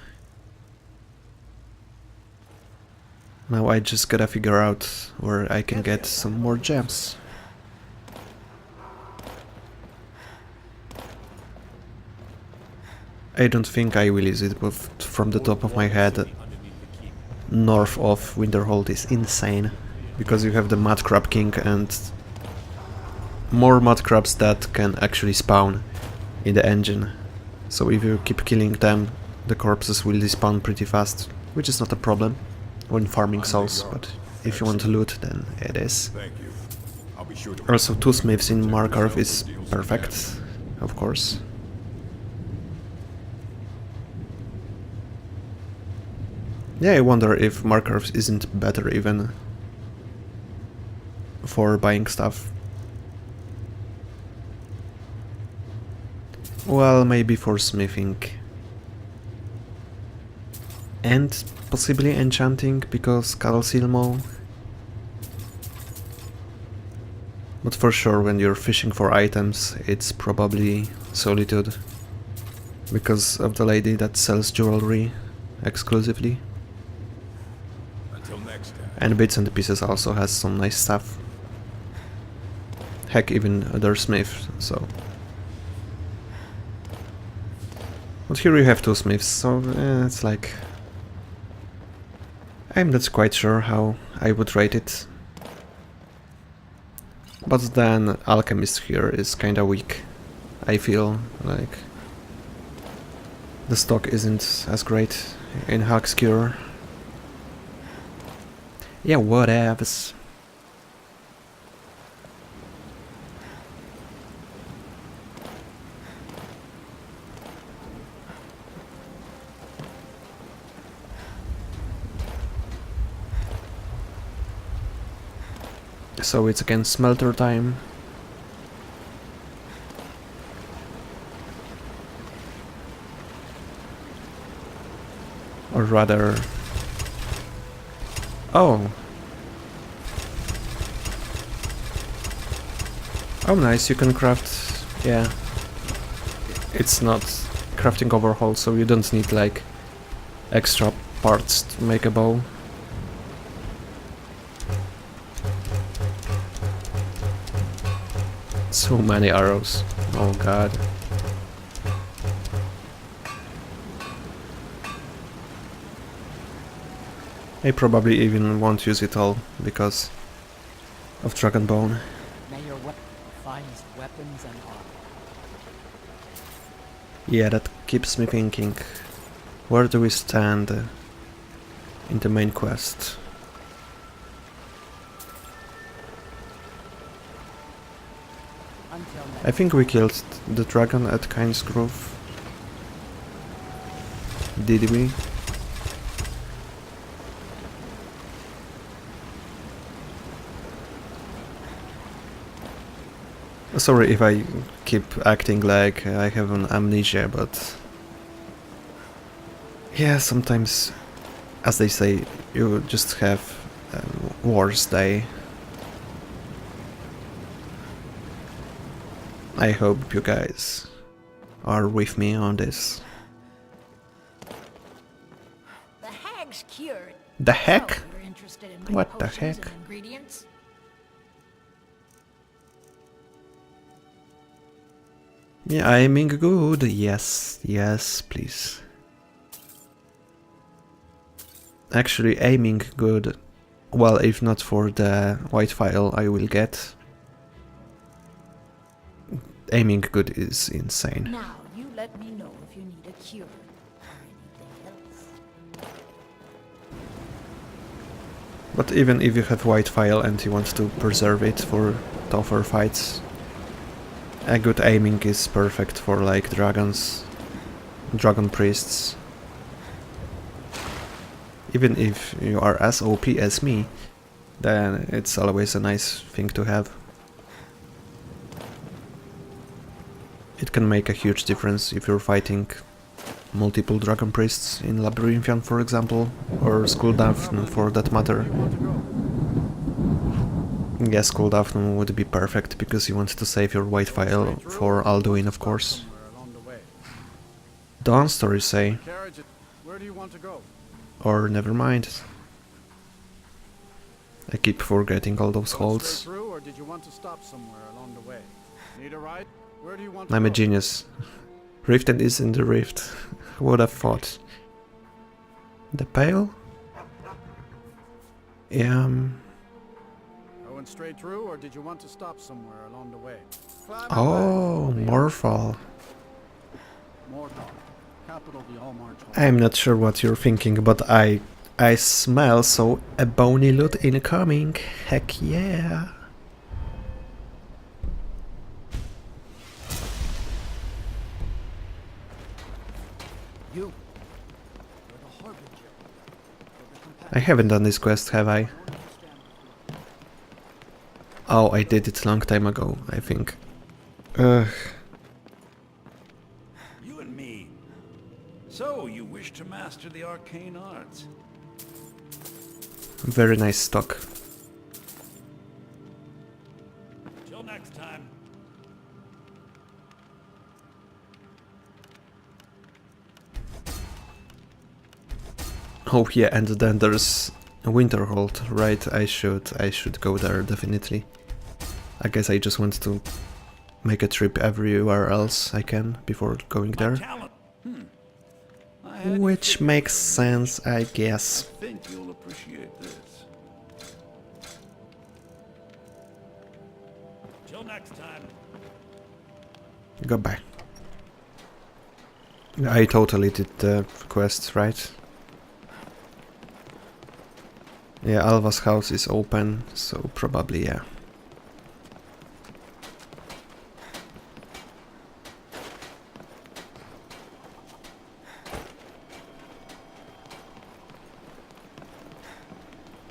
Now I just gotta figure out where I can get some more gems. I don't think I will use it, but from the top of my head, north of Winterhold is insane, because you have the Mud Crab King and more mud crabs that can actually spawn in the engine. So if you keep killing them, the corpses will despawn pretty fast, which is not a problem when farming souls, but if you want to loot, then it is. Also, 2 smiths in Markarth is perfect, of course. Yeah, I wonder if Markarth isn't better even for buying stuff. Well, maybe for smithing. And possibly enchanting, because Silmo. But for sure, when you're fishing for items, it's probably Solitude, because of the lady that sells jewelry exclusively. Until next time. And Bits and Pieces also has some nice stuff. Heck, even their smith, so... But here you have 2 smiths, so it's like... I'm not quite sure how I would rate it. But then Alchemist here is kinda weak. I feel like... The stock isn't as great in Hackscure. Yeah, whatevs. So it's again smelter time. Or rather... Oh! Oh nice, you can craft... yeah. It's not crafting overhaul, so you don't need like extra parts to make a bow. So many arrows. Oh god. I probably even won't use it all because of Dragonbone. May your finest weapons and armor. Yeah, that keeps me thinking. Where do we stand in the main quest? I think we killed the dragon at Kyne's Grove. Did we? Sorry if I keep acting like I have an amnesia, but... yeah, sometimes, as they say, you just have a worse day. I hope you guys are with me on this. The hag's cured. The heck? So you're interested in my What the potions heck? and ingredients? Yeah, aiming good. Yes, yes, please. Actually, aiming good. Well, if not for the white file I will get. Aiming good is insane. Now, you let me know if you need a cure or anything else. But even if you have white file and you want to preserve it for tougher fights, a good aiming is perfect for like dragons, dragon priests. Even if you are as OP as me, then it's always a nice thing to have. It can make a huge difference if you're fighting multiple dragon priests in Labyrinthian, for example, or Skuldafn for that matter. Yes, Skuldafn would be perfect because you want to save your white file for Alduin, of course. Dawn stories say. Where do you want to go? Or never mind. I keep forgetting all those Going holds. straight through, or did you want to stop somewhere along the way? Need a ride? Where do you want to I'm a go? genius. Riften is in the rift. Who would have thought? The pail? Yeah. Going straight through, or did you want to stop somewhere along the way? Climb Oh, back. Morphal. Mortal, capital the all march. I'm not sure what you're thinking, but I smell so a bony loot incoming. Heck yeah. You. I haven't done this quest, have I? Oh, I did it a long time ago, I think. Ugh. You and me. So, you wish to master the arcane arts? Very nice stock. Till next time. Oh yeah, and then there's Winterhold, right? I should go there definitely. I guess I just want to make a trip everywhere else I can before going there. Which makes sense, I guess. I think you'll appreciate this. Till next time. Goodbye. I totally did the quest, right? Yeah, Alva's house is open, so probably yeah.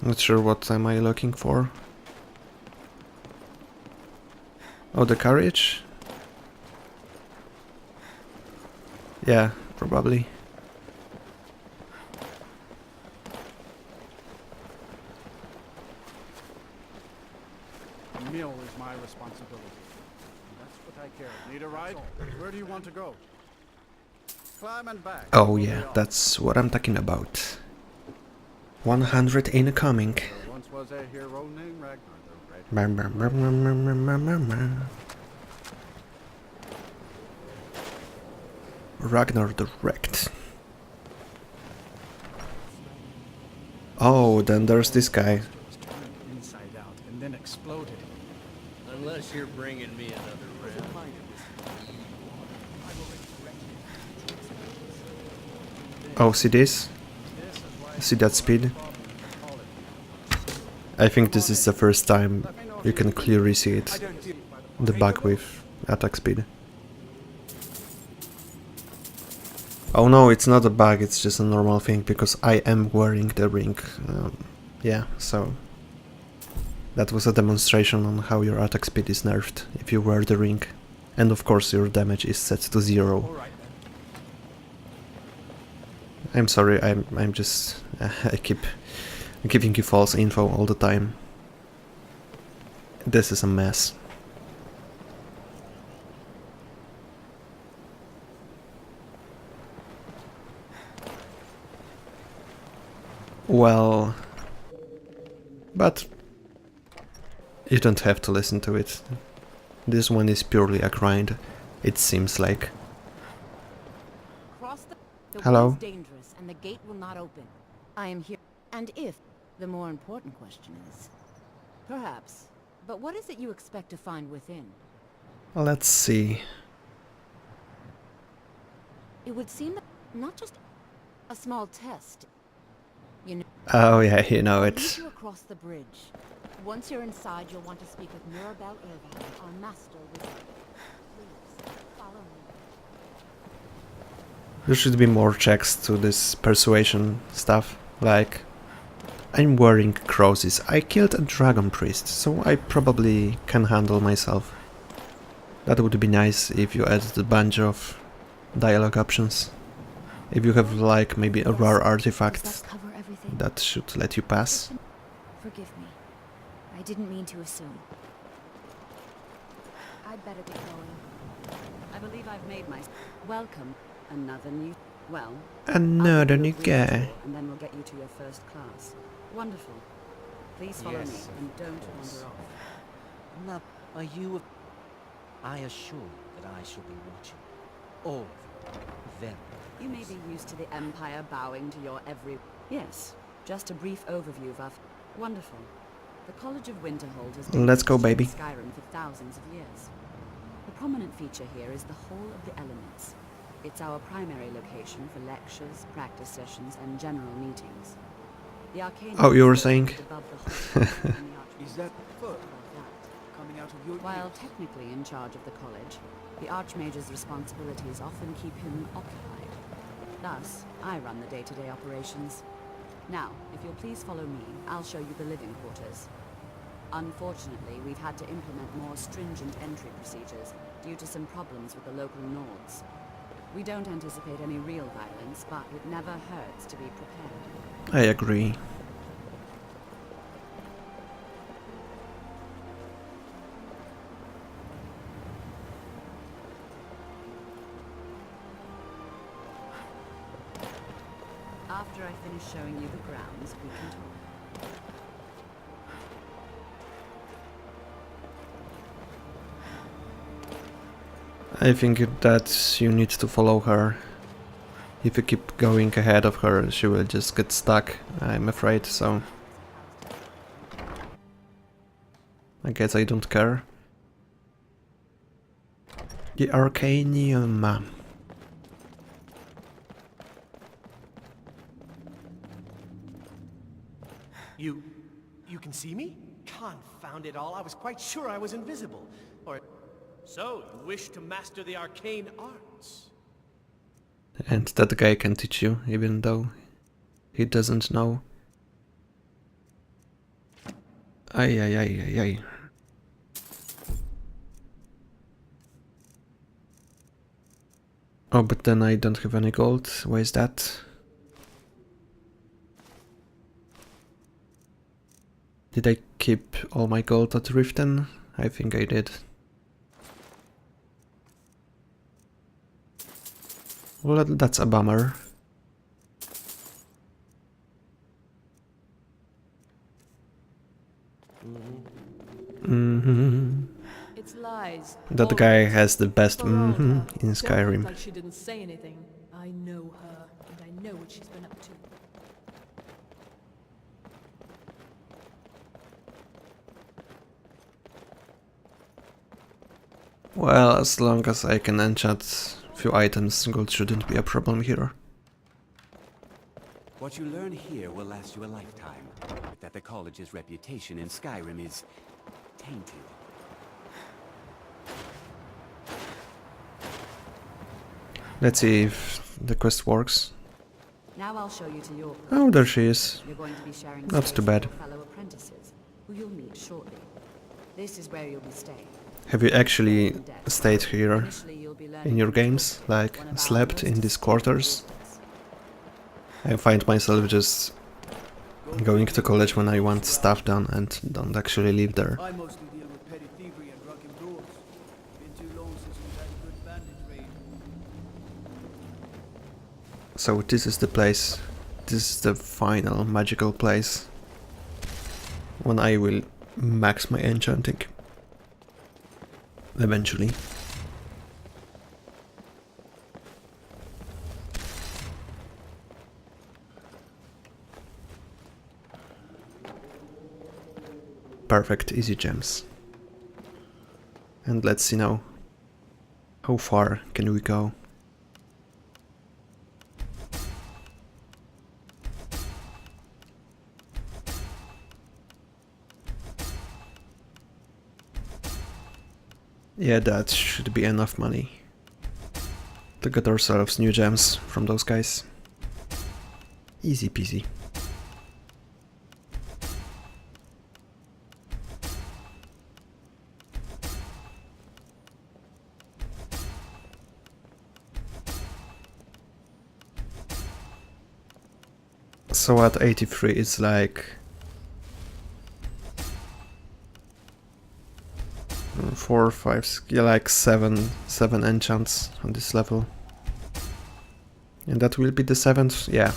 Not sure what am I looking for. Oh, the carriage? Yeah, probably. A meal is my responsibility. That's what I care. Need a ride? Where do you want to go? Climb and back. Oh yeah, that's what I'm talking about. 100 incoming. There once was a hero named Ragnar the Red. Ragnar the Wrecked. Oh, then there's this guy. Inside out and then exploded. Unless you're bringing me another round. Oh, see this? See that speed? I think this is the first time you can clearly see it. The bug with attack speed. Oh no, it's not a bug, it's just a normal thing, because I am wearing the ring. Yeah, so... that was a demonstration on how your attack speed is nerfed if you wear the ring. And of course your damage is set to 0. I'm sorry, I'm just... I keep giving you false info all the time. This is a mess. Well... but... you don't have to listen to it. This one is purely a grind, it seems like. Hello? The dangerous and the gate will not open. I am here. And if, the more important question is, perhaps, but what is it you expect to find within? Let's see. It would seem that not just a small test. You know. Oh yeah, you know I'll it. lead you across the bridge. Once you're inside, you'll want to speak with Mirabelle Irvine, our master wizard. Please, follow me. There should be more checks to this persuasion stuff, like... I'm wearing crosses. I killed a dragon priest, so I probably can handle myself. That would be nice if you added a bunch of dialogue options. If you have like maybe a rare artifact, that should let you pass. Forgive me. I didn't mean to assume. I'd better get going. I believe I've made my... Welcome. Another new... Well... Another new guy. And then we'll get you to your first class. Wonderful. Please follow Yes, me of and don't course. wander off. Love, are you... I assure you that I shall be watching. All of you. Very. You may be used to the Empire bowing to your every... Yes, just a brief overview of our... Wonderful. The College of Winterhold has been Let's go, in baby. Skyrim for thousands of years. The prominent feature here is the Hall of the Elements. It's our primary location for lectures, practice sessions, and general meetings. The arcane... Oh, you were saying? Is that foot coming out of your... While technically in charge of the college, the Archmage's responsibilities often keep him occupied. Thus, I run the day-to-day operations. Now, if you'll please follow me, I'll show you the living quarters. Unfortunately, we've had to implement more stringent entry procedures due to some problems with the local Nords. We don't anticipate any real violence, but it never hurts to be prepared. I agree. After I finish showing you the grounds, we can talk. I think that you need to follow her. If you keep going ahead of her, she will just get stuck, I'm afraid, so... I guess I don't care. The Arcanium. You can see me? Confound it all, I was quite sure I was invisible. Or... So, you wish to master the arcane arts? And that guy can teach you, even though he doesn't know. Ay, ay, ay, ay, ay. Oh, but then I don't have any gold. Why is that? Did I keep all my gold at Riften? I think I did. Well, that's a bummer. It's lies. That guy has the best in Skyrim. Like she didn't say anything. I know her, and I know what she's been up to. Well, as long as I can enchant few items, gold shouldn't be a problem here. What you learn here will last you a lifetime. But that the college's reputation in Skyrim is tainted. Let's see if the quest works. Now I'll show you to your... Oh, there she is. You're going to be sharing Not space too bad. with fellow apprentices, who you'll meet shortly. This is where you'll be staying. Have you actually stayed here in your games? Like, slept in these quarters? I find myself just going to college when I want stuff done and don't actually live there. I mostly deal with petty thievery and drunken brawls. Been too long since we've had a good bandit raid. So this is the place. This is the final magical place when I will max my enchanting. Eventually. Perfect, easy gems. And let's see now. How far can we go? Yeah, that should be enough money to get ourselves new gems from those guys. Easy peasy. So at 83 it's like 4, 5, 6, yeah, like 7 enchants on this level. And that will be the 7th, yeah.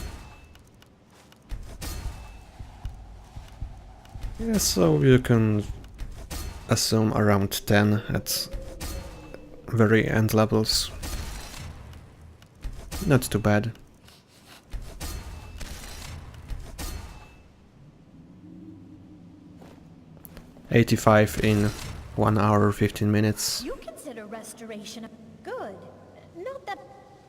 Yeah, so you can assume around 10 at very end levels. Not too bad. $85 in 1 hour 15 minutes. You consider restoration good. Not that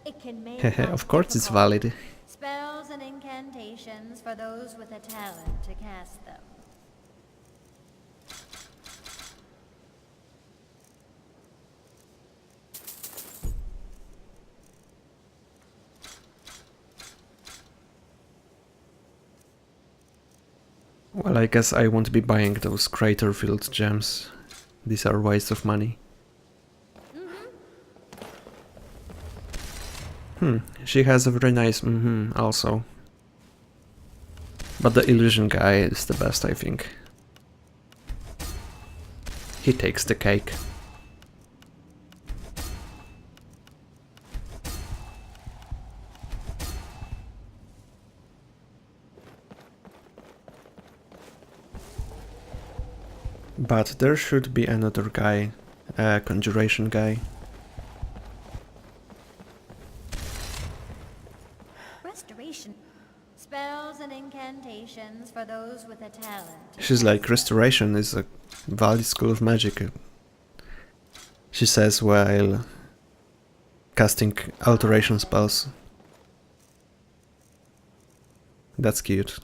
it can make Of course it's valid. spells and incantations for those with a talent to cast them. Well, I guess I won't be buying those crater-filled gems. These are waste of money. She has a very nice also. But the illusion guy is the best, I think. He takes the cake. But there should be another guy, a conjuration guy. Restoration. Spells and incantations for those with a talent. She's like, restoration is a valid school of magic. She says while casting alteration spells. That's cute.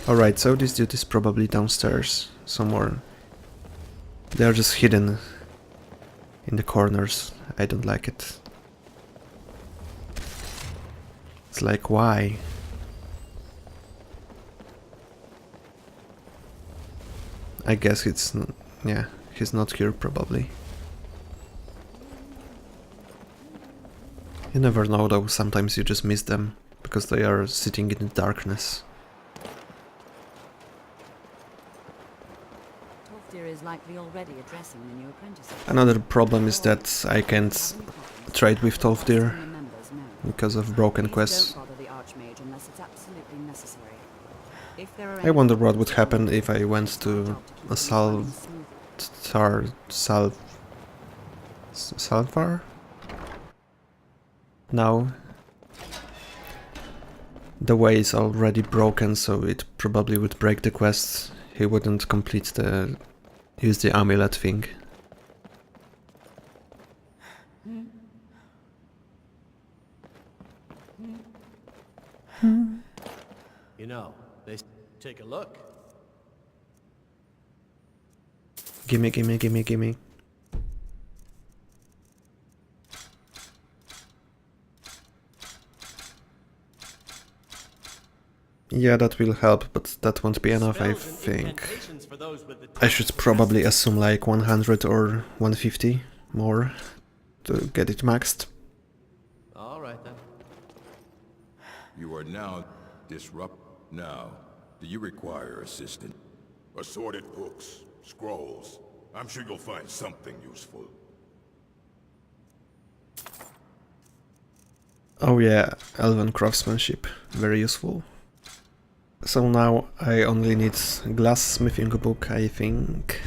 Alright, so this dude is probably downstairs somewhere. They are just hidden in the corners. I don't like it. It's like, why? I guess it's... yeah, he's not here probably. You never know though, sometimes you just miss them, because they are sitting in the darkness. Is likely already addressing the new apprentices. Another problem is that I can't trade with Tolfdir because of broken quests. Don't bother the Archmage unless it's absolutely necessary. If there are I wonder what would happen if I went to a Salvar? Now the way is already broken, so it probably would break the quest. He wouldn't complete the use the amulet thing. You know, they take a look. Gimme, gimme, gimme, gimme. Yeah, that will help, but that won't be enough, I think. I should probably assume like 100 or 150 more to get it maxed. All right then. You are now disrupt. Now, do you require assistance? Assorted books, scrolls. I'm sure you'll find something useful. Oh yeah, elven craftsmanship, very useful. So now I only need glass-smithing book, I think.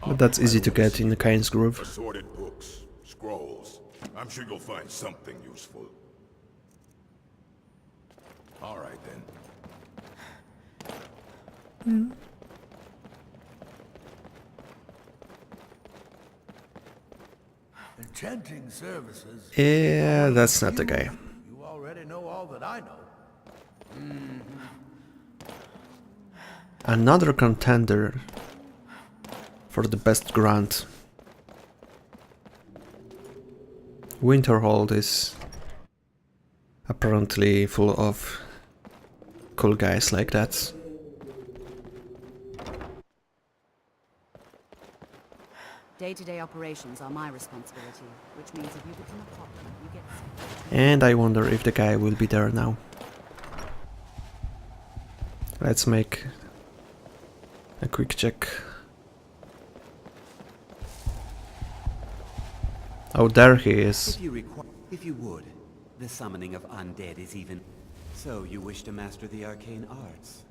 But that's easy to get in Kain's Grove. Assorted books, scrolls. I'm sure you'll find something useful. All right then. Enchanting services. Yeah, that's not the guy. You already know all that I know. Another contender for the best grant. Winterhold is apparently full of cool guys like that. Day-to-day operations are my responsibility, which means if you become a problem, you get sick. And I wonder if the guy will be there now. Let's make a quick check. Oh, there he is. If you would, the summoning of undead is even So you wish to master the arcane arts?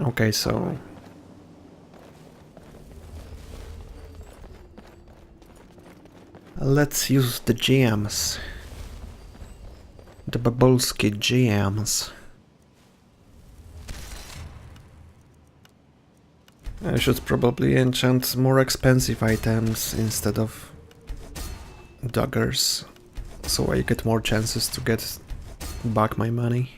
Okay, so let's use the gems. The Babolski gems. I should probably enchant more expensive items instead of daggers, so I get more chances to get back my money.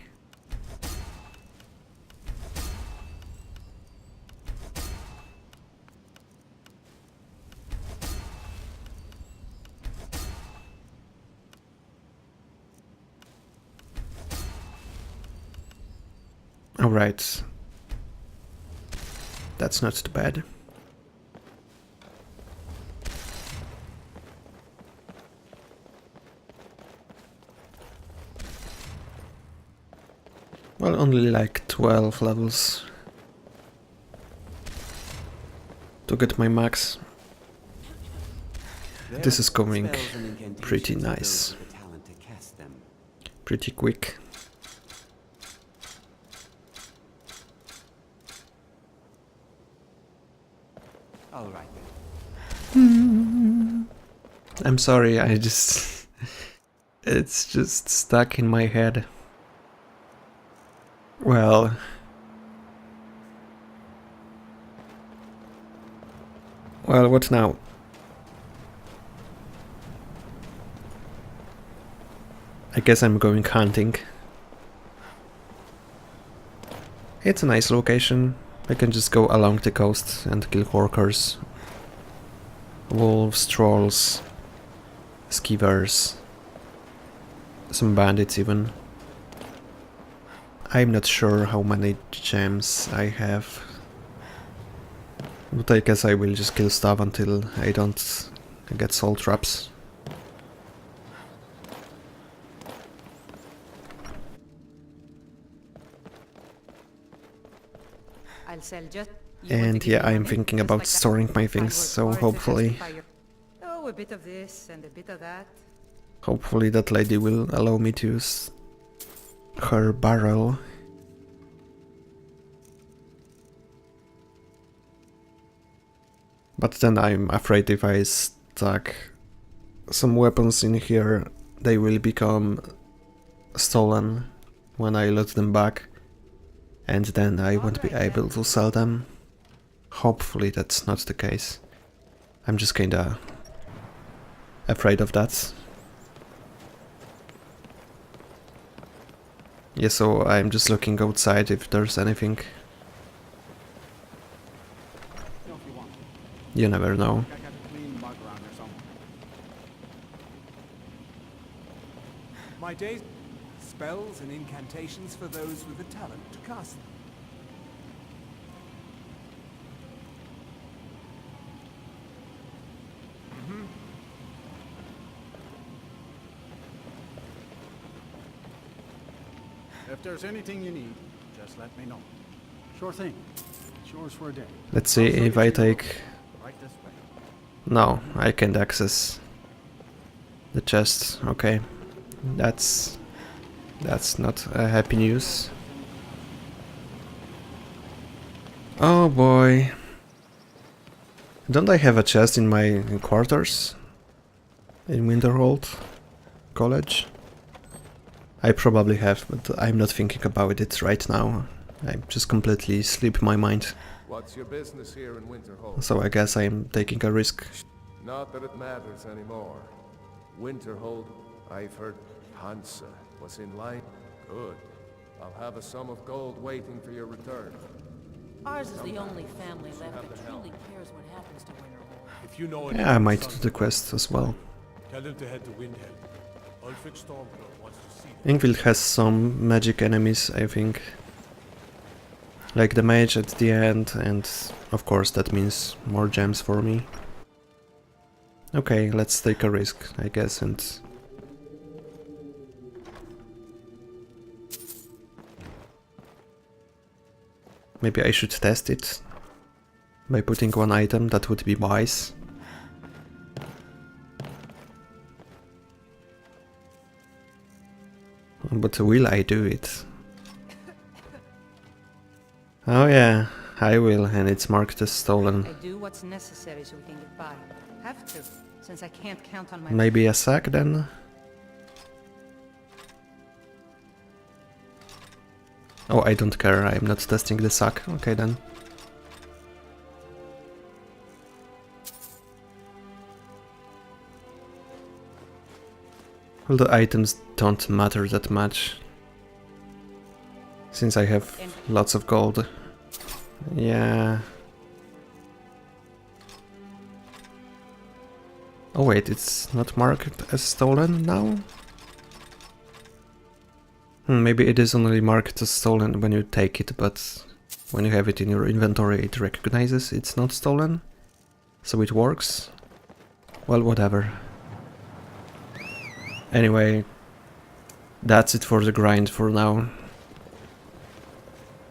Alright. That's not too bad. Well, only like 12 levels to get my max. This is going pretty nice. Pretty quick. All right then. I'm sorry, I just... it's just stuck in my head. Well... Well, what now? I guess I'm going hunting. It's a nice location. I can just go along the coast and kill orcars, wolves, trolls, skivers, some bandits even. I'm not sure how many gems I have, but I guess I will just kill stuff until I don't get soul traps. I'll sell just... And yeah, I'm thinking about storing my things, so hopefully... Oh, a bit of this and a bit of that. Hopefully that lady will allow me to use her barrel. But then I'm afraid if I stack some weapons in here, they will become stolen when I loot them back. And then I won't be able to sell them. Hopefully that's not the case. I'm just kinda afraid of that. Yeah, so I'm just looking outside if there's anything. You never know. My days... Spells and incantations for those with the talent to cast them. If there's anything you need, just let me know. Sure thing. It's yours for a day. Let's see if I take... Right this way. No, I can't access the chest. Okay, that's not a happy news. Oh boy. Don't I have a chest in my quarters? In Winterhold College? I probably have, but I'm not thinking about it right now. I just completely sleep my mind. What's your business here in Winterhold? So I guess I'm taking a risk. Not that it matters anymore. Winterhold, I've heard Hansa was in line. Good. I'll have a sum of gold waiting for your return. Ours is the only family left that truly cares what happens to Winterhold. If you know Yeah, I might do the quest as well. Tell them to head to Windhelm. Ulfric Stormcloak wants to see them. Ingvild has some magic enemies, I think. Like the mage at the end, and of course that means more gems for me. Okay, let's take a risk, I guess, and... maybe I should test it by putting one item, that would be wise. But will I do it? Oh yeah, I will, and it's marked as stolen. I do what's necessary so we can get by. Have to, since I can't count on my... Maybe a sack then? Oh, I don't care, I'm not testing the sack. Okay then. Well, the items don't matter that much, since I have lots of gold. Yeah. Oh wait, it's not marked as stolen now? Maybe it is only marked as stolen when you take it, but when you have it in your inventory it recognizes it's not stolen. So it works. Well, whatever. Anyway, that's it for the grind for now.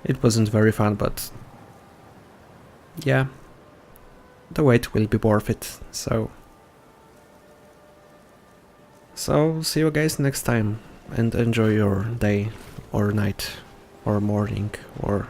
It wasn't very fun, but yeah, the wait will be worth it, so see you guys next time, and enjoy your day, or night, or morning, or...